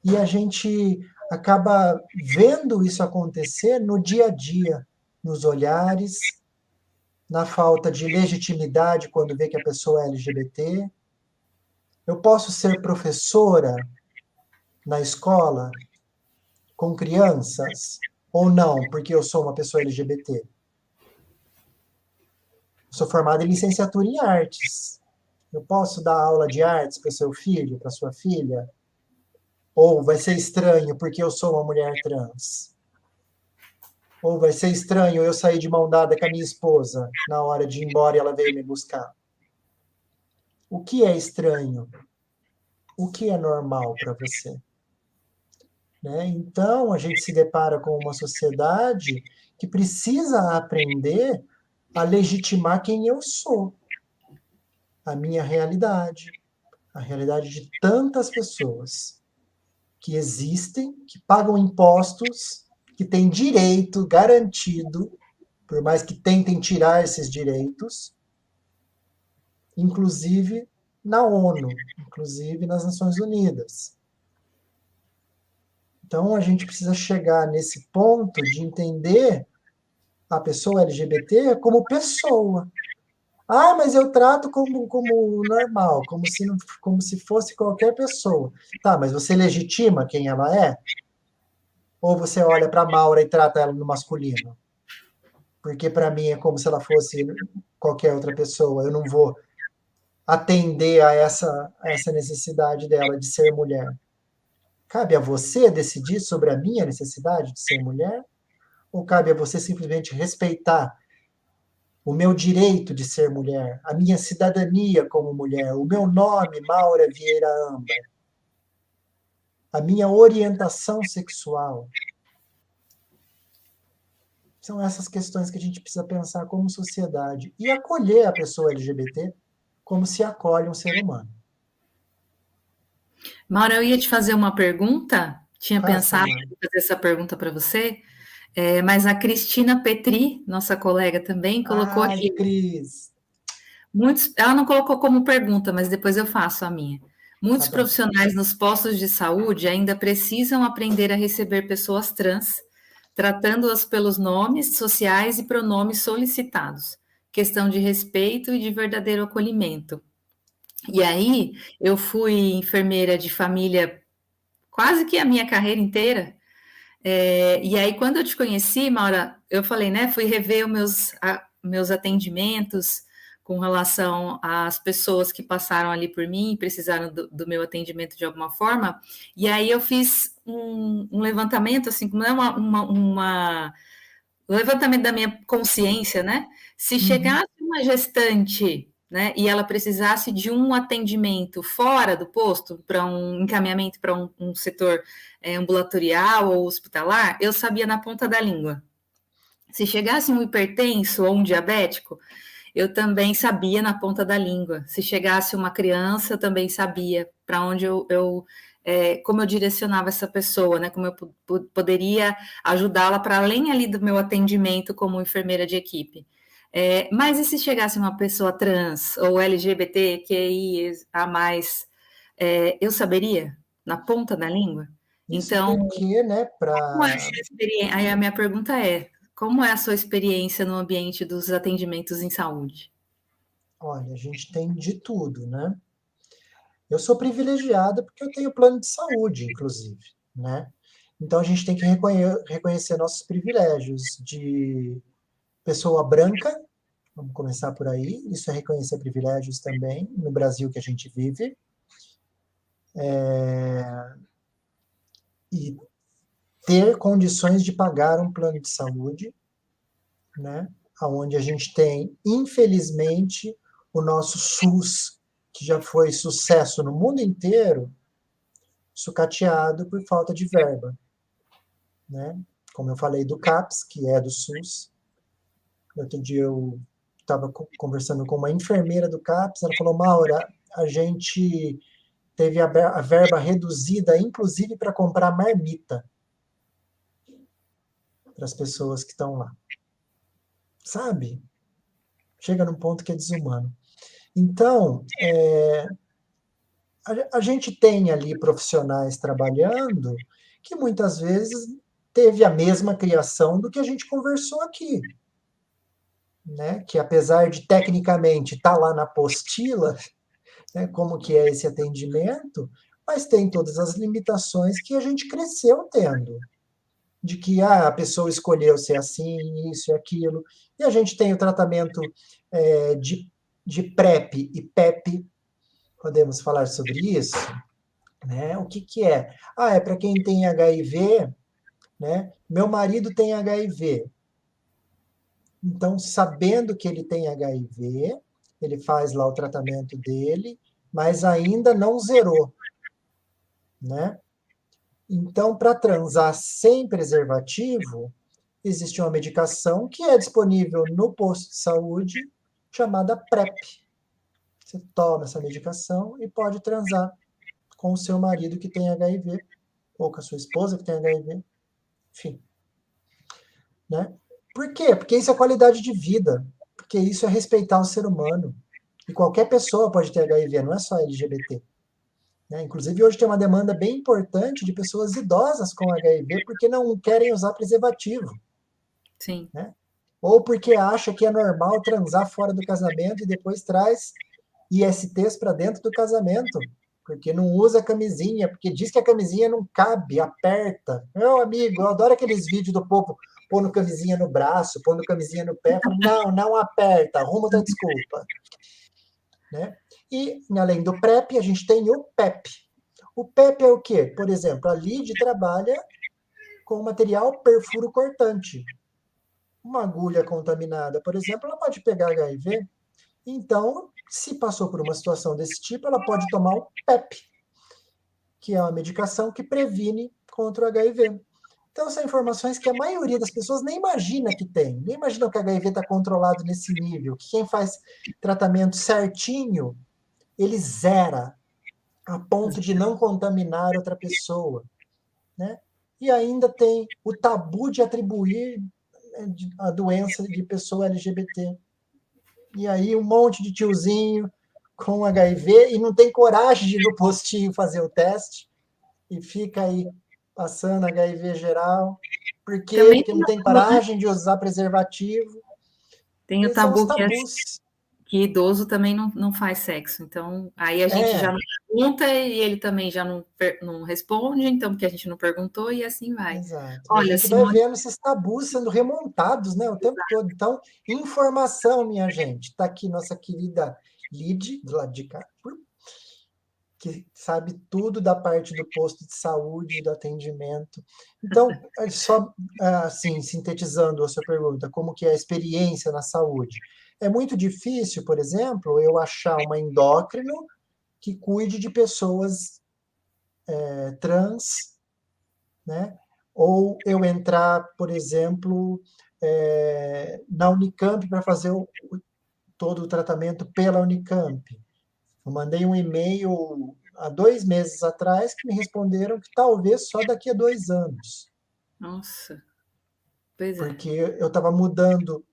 e a gente acaba vendo isso acontecer no dia a dia, nos olhares, na falta de legitimidade quando vê que a pessoa é LGBT. Eu posso ser professora na escola com crianças ou não, porque eu sou uma pessoa LGBT? Sou formada em licenciatura em artes. Eu posso dar aula de artes para o seu filho, para sua filha? Ou vai ser estranho porque eu sou uma mulher trans? Ou vai ser estranho eu sair de mão dada com a minha esposa na hora de ir embora e ela veio me buscar? O que é estranho? O que é normal para você? Né? Então, a gente se depara com uma sociedade que precisa aprender a legitimar quem eu sou, a minha realidade, a realidade de tantas pessoas que existem, que pagam impostos, que têm direito garantido, por mais que tentem tirar esses direitos, inclusive na ONU, inclusive nas Nações Unidas. Então, a gente precisa chegar nesse ponto de entender a pessoa LGBT como pessoa. Mas eu trato como normal, como se fosse qualquer pessoa. Tá, mas você legitima quem ela é? Ou você olha para a Maura e trata ela no masculino? Porque para mim é como se ela fosse qualquer outra pessoa. Eu não vou atender a essa necessidade dela de ser mulher. Cabe a você decidir sobre a minha necessidade de ser mulher? Ou cabe a você simplesmente respeitar o meu direito de ser mulher, a minha cidadania como mulher, o meu nome, Maura Vieira Amba, a minha orientação sexual? São essas questões que a gente precisa pensar como sociedade e acolher a pessoa LGBT como se acolhe um ser humano. Maura, eu ia te fazer uma pergunta, tinha Faça, pensado mãe. em fazer essa pergunta para você, mas a Cristina Petri, nossa colega também, colocou Ai, aqui. Cris. Ela não colocou como pergunta, mas depois eu faço a minha. Tá Muitos bom. profissionais nos postos de saúde ainda precisam aprender a receber pessoas trans, tratando-as pelos nomes sociais e pronomes solicitados. Questão de respeito e de verdadeiro acolhimento. E aí, eu fui enfermeira de família quase que a minha carreira inteira. E aí, quando eu te conheci, Maura, eu falei, né? Fui rever os meus atendimentos com relação às pessoas que passaram ali por mim e precisaram do meu atendimento de alguma forma. E aí eu fiz um levantamento, assim, como é o levantamento da minha consciência, né? Se Uhum. chegasse uma gestante, né, e ela precisasse de um atendimento fora do posto, para um encaminhamento para um setor ambulatorial ou hospitalar, eu sabia na ponta da língua. Se chegasse um hipertenso ou um diabético, eu também sabia na ponta da língua. Se chegasse uma criança, eu também sabia para onde como eu direcionava essa pessoa, né? Como eu poderia ajudá-la para além ali do meu atendimento como enfermeira de equipe. Mas e se chegasse uma pessoa trans ou LGBTQIA+, eu saberia na ponta da língua? Isso Então, porque, né, como é essa experiência? Aí a minha pergunta é: como é a sua experiência no ambiente dos atendimentos em saúde? olha, a gente tem de tudo, né? Eu sou privilegiada porque eu tenho plano de saúde, inclusive, né? Então a gente tem que reconhecer nossos privilégios de pessoa branca, vamos começar por aí, isso é reconhecer privilégios também, no Brasil que a gente vive, e ter condições de pagar um plano de saúde, né? Onde a gente tem, infelizmente, o nosso SUS, que já foi sucesso no mundo inteiro, sucateado por falta de verba, né? Como eu falei do CAPS, que é do SUS. Outro dia eu estava conversando com uma enfermeira do CAPS, ela falou, Maura, a gente teve a verba reduzida, inclusive para comprar marmita para as pessoas que estão lá. Sabe? Chega num ponto que é desumano. Então, a gente tem ali profissionais trabalhando que muitas vezes teve a mesma criação do que a gente conversou aqui, né? Que apesar de tecnicamente estar lá na apostila, né, como que é esse atendimento, mas tem todas as limitações que a gente cresceu tendo, de que a pessoa escolheu ser assim, isso e aquilo, e a gente tem o tratamento de PrEP e PEP, podemos falar sobre isso, né? O que que é? É para quem tem HIV, né? Meu marido tem HIV, então, sabendo que ele tem HIV, ele faz lá o tratamento dele, mas ainda não zerou, né? Então, para transar sem preservativo, existe uma medicação que é disponível no posto de saúde, chamada PrEP. Você toma essa medicação e pode transar com o seu marido que tem HIV, ou com a sua esposa que tem HIV, enfim. Né? Por quê? Porque isso é qualidade de vida, porque isso é respeitar o ser humano. E qualquer pessoa pode ter HIV, não é só LGBT. Né? Inclusive, hoje tem uma demanda bem importante de pessoas idosas com HIV porque não querem usar preservativo. Sim. Né? Ou porque acha que é normal transar fora do casamento e depois traz ISTs para dentro do casamento, porque não usa camisinha, porque diz que a camisinha não cabe, aperta. Meu amigo, eu adoro aqueles vídeos do povo pondo camisinha no braço, pondo camisinha no pé, falando, não, não aperta, arruma outra desculpa. Né? E, além do PrEP, a gente tem o PEP. O PEP é o quê? Por exemplo, a LID trabalha com material perfuro cortante. Uma agulha contaminada, por exemplo, ela pode pegar HIV. Então, se passou por uma situação desse tipo, ela pode tomar o PEP, que é uma medicação que previne contra o HIV. Então, são informações que a maioria das pessoas nem imagina que tem. Nem imagina que o HIV está controlado nesse nível. Que quem faz tratamento certinho, ele zera a ponto de não contaminar outra pessoa. Né? E ainda tem o tabu de atribuir a doença de pessoa LGBT. E aí um monte de tiozinho com HIV e não tem coragem de ir no postinho fazer o teste e fica aí passando HIV geral. Por quê? Também Porque não tem coragem de usar preservativo. tem o Esses são os tabu tabus. que idoso também não faz sexo. Então, aí a gente já não pergunta e ele também já não responde, então, porque a gente não perguntou e assim vai. Exato. E a Olha, gente vai Simone, vendo esses tabus sendo remontados, né, o tempo todo. Então, informação, minha gente. Está aqui nossa querida Lid, do lado de cá, que sabe tudo da parte do posto de saúde, do atendimento. Então, só assim, sintetizando a sua pergunta, como que é a experiência na saúde? É muito difícil, por exemplo, eu achar uma endócrino que cuide de pessoas trans, né? Ou eu entrar, por exemplo, na Unicamp para fazer todo o tratamento pela Unicamp. Eu mandei um e-mail há 2 meses atrás que me responderam que talvez só daqui a 2 anos. nossa, pois é. Porque eu estava mudando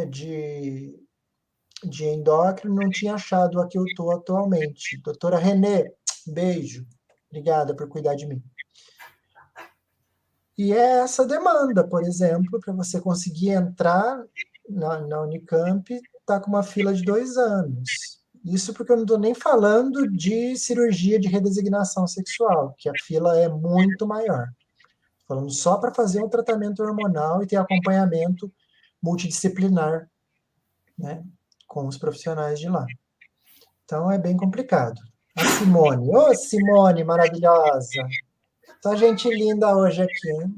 de endócrino, não tinha achado a que eu estou atualmente. Doutora Renê, beijo. Obrigada por cuidar de mim. E é essa demanda, por exemplo, para você conseguir entrar na Unicamp, está com uma fila de 2 anos. Isso porque eu não estou nem falando de cirurgia de redesignação sexual, que a fila é muito maior. Falando só para fazer um tratamento hormonal e ter acompanhamento multidisciplinar, né, com os profissionais de lá. Então, é bem complicado. A Simone. Ô, Simone, maravilhosa. Só gente linda hoje aqui, hein?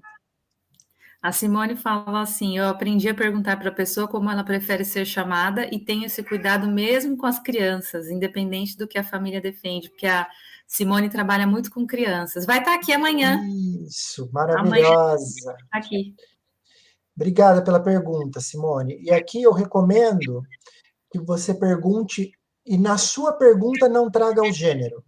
A Simone fala assim: eu aprendi a perguntar para a pessoa como ela prefere ser chamada e tenho esse cuidado mesmo com as crianças, independente do que a família defende, porque a Simone trabalha muito com crianças. Vai estar aqui amanhã. Isso, Amanhã maravilhosa. aqui. Obrigada pela pergunta, Simone. E aqui eu recomendo que você pergunte e na sua pergunta não traga o gênero,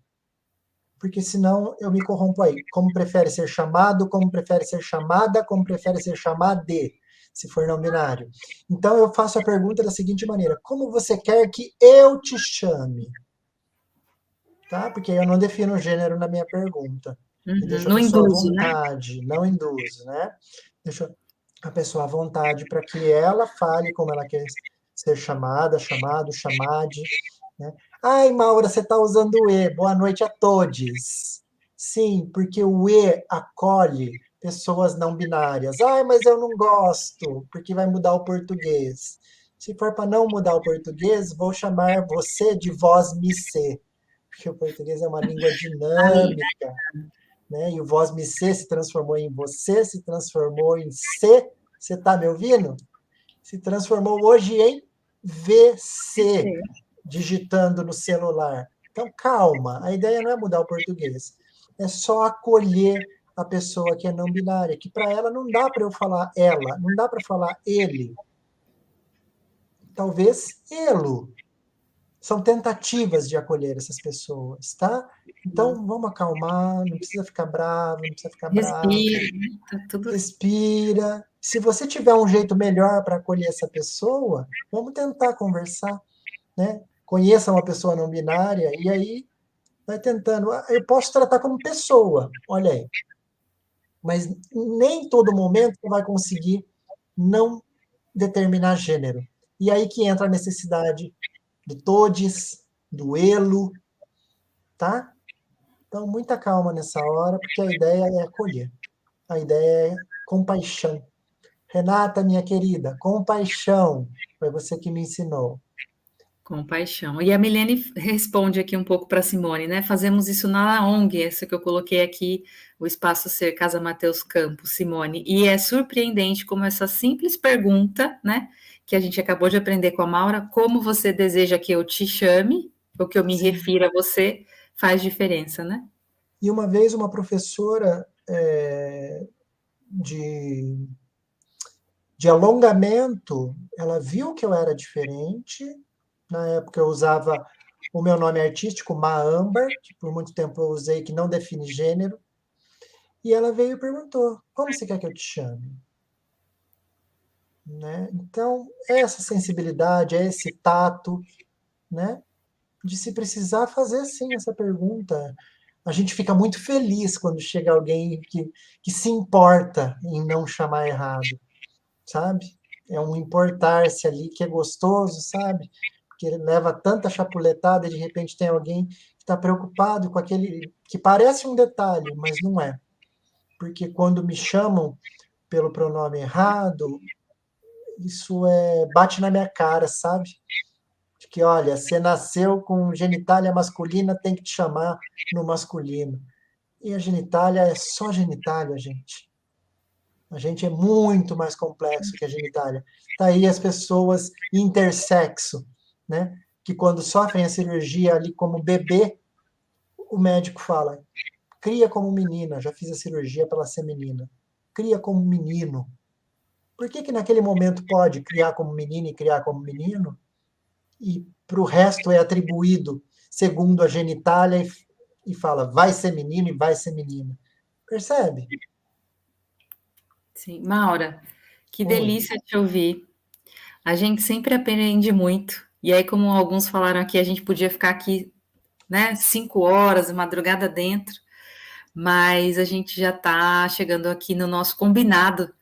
porque senão eu me corrompo aí. Como prefere ser chamado, como prefere ser chamada, como prefere ser chamade, se for não binário. Então eu faço a pergunta da seguinte maneira: como você quer que eu te chame? Tá? Porque eu não defino o gênero na minha pergunta. E deixo a No pessoa à induzo, né? vontade, não induzo, né? Deixo a pessoa à vontade para que ela fale como ela quer ser chamada, chamado, chamade, né? Ai, Maura, você está usando o E. Boa noite a todos. Sim, porque o E acolhe pessoas não binárias. Ai, mas eu não gosto, porque vai mudar o português. Se for para não mudar o português, vou chamar você de vós-me-se, porque o português é uma língua dinâmica, né? E o vós-me-se se transformou em você, se transformou em se. Você está me ouvindo? Se transformou hoje em VC, digitando no celular. Então, calma, a ideia não é mudar o português, é só acolher a pessoa que é não binária, que para ela não dá para eu falar ela, não dá para falar ele. Talvez ele. São tentativas de acolher essas pessoas, tá? Então, vamos acalmar, não precisa ficar bravo, não precisa ficar bravo. Respira, tá tudo. Respira. Se você tiver um jeito melhor para acolher essa pessoa, vamos tentar conversar, né? Conheça uma pessoa não binária e aí vai tentando. Eu posso tratar como pessoa, olha aí. Mas nem todo momento você vai conseguir não determinar gênero. E aí que entra a necessidade do todes, do elo, tá? Então, muita calma nessa hora, porque a ideia é acolher. A ideia é compaixão. Renata, minha querida, compaixão. Foi você que me ensinou. Compaixão. E a Milene responde aqui um pouco para a Simone, né? Fazemos isso na ONG, essa que eu coloquei aqui, o Espaço Ser Casa Mateus Campos, Simone. E é surpreendente como essa simples pergunta, né? Que a gente acabou de aprender com a Maura, como você deseja que eu te chame, ou que eu me Sim. refira a você, faz diferença, né? E uma vez uma professora de alongamento, ela viu que eu era diferente. Na época eu usava o meu nome artístico, Maambar, que por muito tempo eu usei, que não define gênero. E ela veio e perguntou: como você quer que eu te chame? Né? Então, é essa sensibilidade, é esse tato, né? De se precisar fazer sim essa pergunta. A gente fica muito feliz quando chega alguém que se importa em não chamar errado, sabe? É um importar-se ali que é gostoso, sabe? Porque ele leva tanta chapuletada e de repente tem alguém que está preocupado com aquele que parece um detalhe, mas não é. Porque quando me chamam pelo pronome errado, isso bate na minha cara, sabe? De que, olha, você nasceu com genitália masculina, tem que te chamar no masculino. E a genitália é só genitália, gente. A gente é muito mais complexo que a genitália. Tá aí as pessoas intersexo, né? Que quando sofrem a cirurgia ali como bebê, o médico fala: cria como menina, já fiz a cirurgia para ela ser menina. Cria como menino. Por que naquele momento pode criar como menina e criar como menino? E para o resto é atribuído segundo a genitália e fala, vai ser menino e vai ser menina. Percebe? Sim. Maura, que Oi. delícia te ouvir. A gente sempre aprende muito. E aí, como alguns falaram aqui, a gente podia ficar aqui, né, 5 horas, madrugada dentro, mas a gente já está chegando aqui no nosso combinado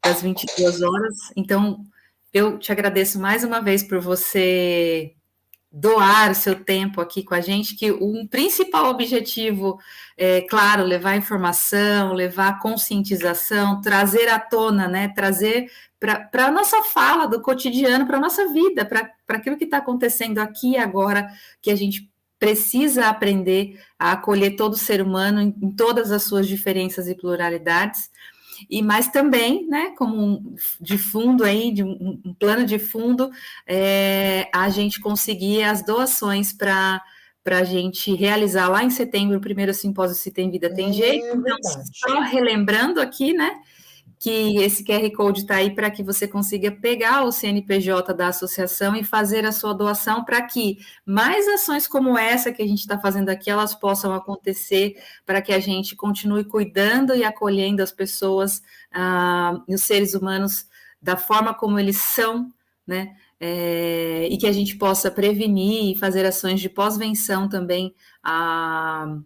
das 22 horas. Então, eu te agradeço mais uma vez por você doar o seu tempo aqui com a gente, que o principal objetivo é, claro, levar informação, levar conscientização, trazer à tona, né, trazer para a nossa fala do cotidiano, para a nossa vida, para aquilo que está acontecendo aqui e agora, que a gente precisa aprender a acolher todo ser humano em todas as suas diferenças e pluralidades, e mas também, né, como de fundo aí, de um plano de fundo, a gente conseguir as doações para a gente realizar lá em setembro o primeiro simpósio Se Tem Vida, Tem Jeito. É Então, verdade. só relembrando aqui, né, que esse QR Code está aí para que você consiga pegar o CNPJ da associação e fazer a sua doação para que mais ações como essa que a gente está fazendo aqui, elas possam acontecer, para que a gente continue cuidando e acolhendo as pessoas e os seres humanos da forma como eles são, né? E que a gente possa prevenir e fazer ações de pós-venção também ao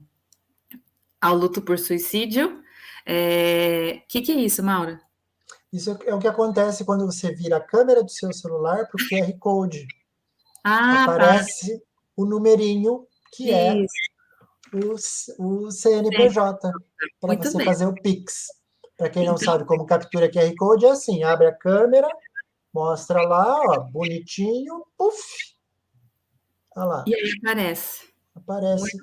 luto por suicídio. Que é isso, Maura? Isso é o que acontece quando você vira a câmera do seu celular para o QR Code. Ah, tá. Aparece o numerinho que é o CNPJ, para Muito você bem. fazer o Pix. Para quem não Então, sabe como captura QR Code, é assim, abre a câmera, mostra lá, ó, bonitinho, puf, olha lá, e aí aparece. aparece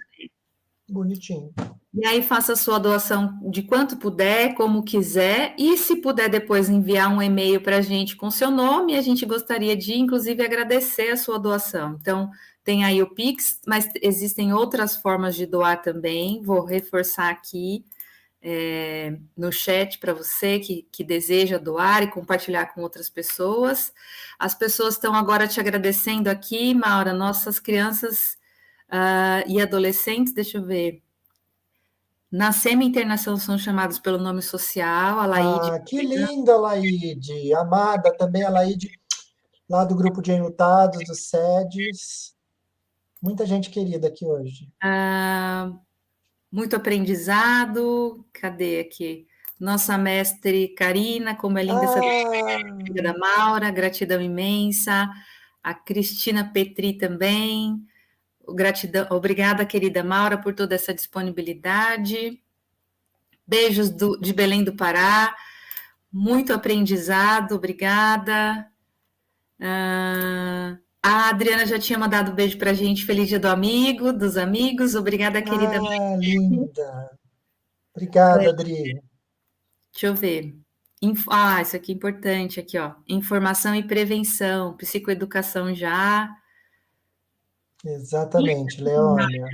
bonitinho. E aí faça a sua doação de quanto puder, como quiser, e se puder depois enviar um e-mail para a gente com seu nome, a gente gostaria de, inclusive, agradecer a sua doação. Então, tem aí o Pix, mas existem outras formas de doar também, vou reforçar aqui no chat para você que deseja doar e compartilhar com outras pessoas. As pessoas estão agora te agradecendo aqui, Maura, nossas crianças e adolescentes, deixa eu ver. Na semi-internação são chamados pelo nome social, a Laide. Ah, que linda, Laide, amada também a Laide, lá do grupo de enlutados, do SEDES, muita gente querida aqui hoje. Muito aprendizado. Cadê aqui? Nossa mestre Karina, como é linda essa Ah, filha da Maura, gratidão imensa. A Cristina Petri também. Gratidão, obrigada, querida Maura, por toda essa disponibilidade. Beijos de Belém do Pará. Muito aprendizado, obrigada. A Adriana já tinha mandado um beijo para a gente. Feliz dia do amigo, dos amigos. Obrigada, querida. linda. Obrigada, Adri. Deixa eu ver. Isso aqui é importante, aqui, ó. Informação e prevenção, psicoeducação já. Exatamente, Leônia.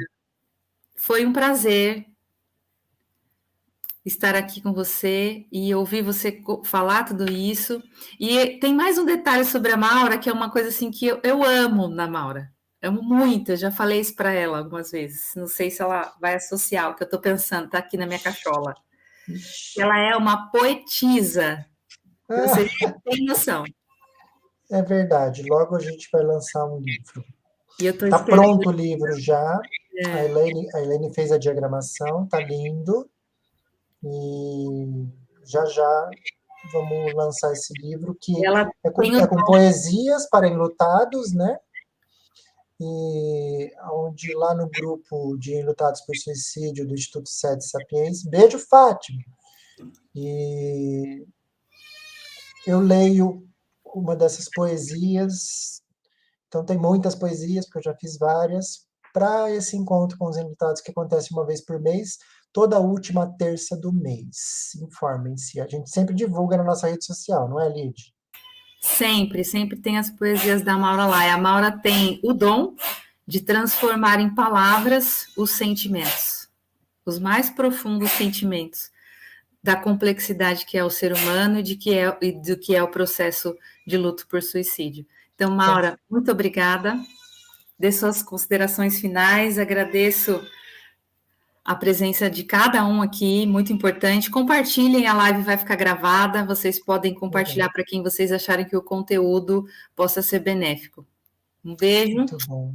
Foi um prazer estar aqui com você e ouvir você falar tudo isso. E tem mais um detalhe sobre a Maura, que é uma coisa assim que eu amo na Maura. Amo muito, eu já falei isso para ela algumas vezes. Não sei se ela vai associar o que eu estou pensando, tá aqui na minha cachola. Ela é uma poetisa. Você tem noção. É verdade, logo a gente vai lançar um livro. E eu estou Está esperando. pronto o livro já. A Elaine fez a diagramação, está lindo. E já já vamos lançar esse livro que Ela é tem com poesias para enlutados, né? E onde lá no grupo de enlutados por suicídio do Instituto Sede Sapiens, beijo, Fátima. E eu leio uma dessas poesias, então tem muitas poesias, porque eu já fiz várias, para esse encontro com os enlutados que acontece uma vez por mês, toda última terça do mês. Informem-se. A gente sempre divulga na nossa rede social, não é, Lid? sempre tem as poesias da Maura lá. E a Maura tem o dom de transformar em palavras os sentimentos, os mais profundos sentimentos da complexidade que é o ser humano e do que é o processo de luto por suicídio. Então, Maura, muito obrigada. Dê suas considerações finais, agradeço a presença de cada um aqui, muito importante. Compartilhem, a live vai ficar gravada, vocês podem compartilhar para quem vocês acharem que o conteúdo possa ser benéfico. Um beijo. Muito bom.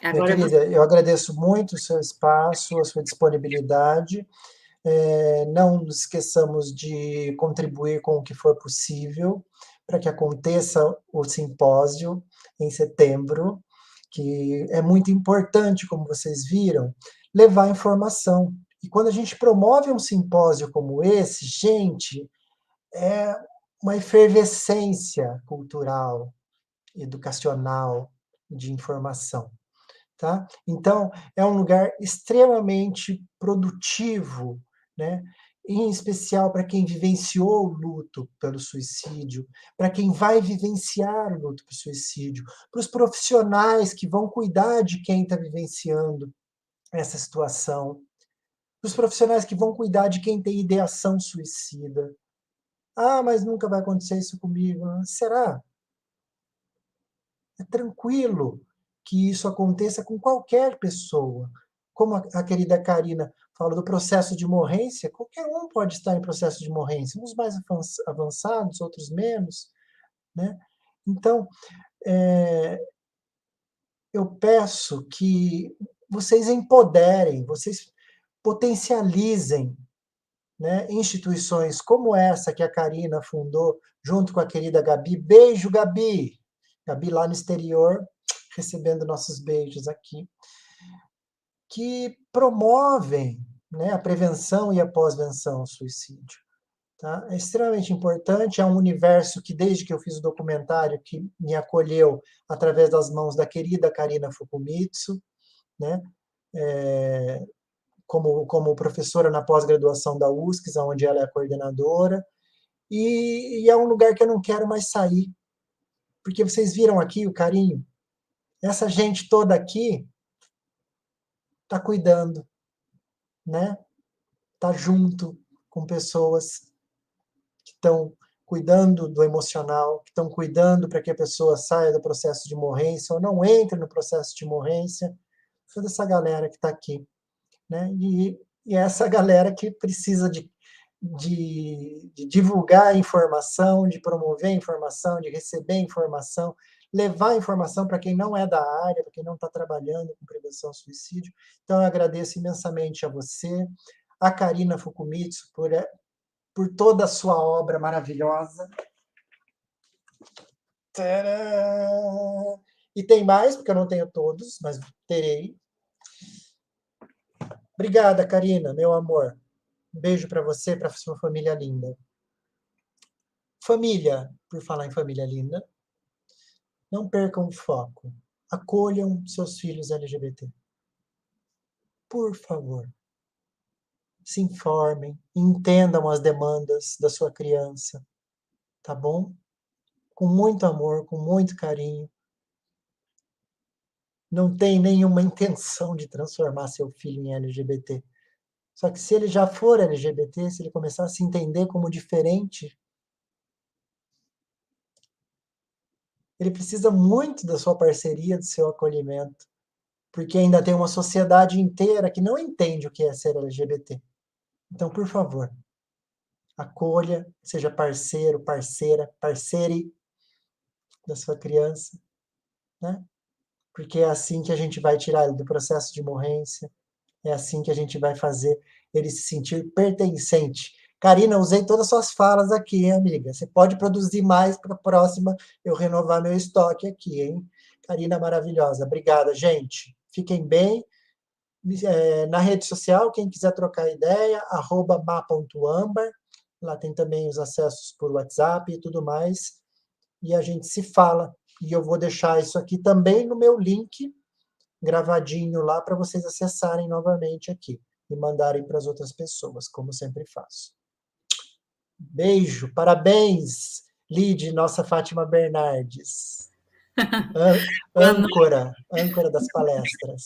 Agora Minha querida, eu agradeço muito o seu espaço, a sua disponibilidade. Não nos esqueçamos de contribuir com o que for possível para que aconteça o simpósio em setembro, que é muito importante, como vocês viram, levar informação. E quando a gente promove um simpósio como esse, gente, é uma efervescência cultural, educacional, de informação. Tá? Então, é um lugar extremamente produtivo, né? Em especial para quem vivenciou o luto pelo suicídio, para quem vai vivenciar o luto pelo suicídio, para os profissionais que vão cuidar de quem está vivenciando essa situação, para os profissionais que vão cuidar de quem tem ideação suicida. Ah, mas nunca vai acontecer isso comigo. Será? É tranquilo que isso aconteça com qualquer pessoa. Como a querida Karina fala do processo de morrência, qualquer um pode estar em processo de morrência, uns mais avançados, outros menos, né? Então, eu peço que vocês empoderem, vocês potencializem, né, instituições como essa que a Karina fundou, junto com a querida Gabi. Beijo, Gabi! Gabi lá no exterior, recebendo nossos beijos aqui, que promovem, né, a prevenção e a pós-venção ao suicídio. Tá? É extremamente importante, é um universo que, desde que eu fiz o documentário, que me acolheu através das mãos da querida Karina Fukumitsu, né, como professora na pós-graduação da USCS, onde ela é a coordenadora, e é um lugar que eu não quero mais sair, porque vocês viram aqui o carinho, essa gente toda aqui está cuidando, né? Está junto com pessoas que estão cuidando do emocional, que estão cuidando para que a pessoa saia do processo de morrência ou não entre no processo de morrência. Toda essa galera que está aqui, né? E essa galera que precisa de divulgar a informação, de promover a informação, de receber informação, levar a informação para quem não é da área, para quem não está trabalhando com prevenção ao suicídio. Então, eu agradeço imensamente a você, a Karina Fukumitsu, por toda a sua obra maravilhosa. Tcharam! E tem mais, porque eu não tenho todos, mas terei. Obrigada, Karina, meu amor. Um beijo para você e para sua família linda. Família, por falar em família linda, não percam o foco. Acolham seus filhos LGBT. Por favor. Se informem, entendam as demandas da sua criança, tá bom? Com muito amor, com muito carinho. Não tem nenhuma intenção de transformar seu filho em LGBT. Só que se ele já for LGBT, se ele começar a se entender como diferente, ele precisa muito da sua parceria, do seu acolhimento, porque ainda tem uma sociedade inteira que não entende o que é ser LGBT. Então, por favor, acolha, seja parceiro, parceira, parceire da sua criança, né? Porque é assim que a gente vai tirar ele do processo de morrência, é assim que a gente vai fazer ele se sentir pertencente. Karina, usei todas as suas falas aqui, hein, amiga? Você pode produzir mais para a próxima eu renovar meu estoque aqui, hein? Karina maravilhosa. Obrigada, gente. Fiquem bem. Na rede social, quem quiser trocar ideia, @ma.ambar. Lá tem também os acessos por WhatsApp e tudo mais. E a gente se fala. E eu vou deixar isso aqui também no meu link, gravadinho lá, para vocês acessarem novamente aqui e mandarem para as outras pessoas, como sempre faço. Beijo, parabéns, Lide, nossa Fátima Bernardes. Âncora das palestras.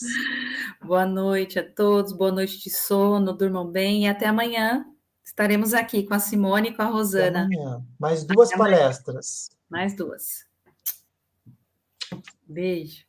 Boa noite a todos, boa noite de sono, durmam bem e até amanhã. Estaremos aqui com a Simone e com a Rosana. Até amanhã. Mais 2 palestras. Mais 2. Beijo.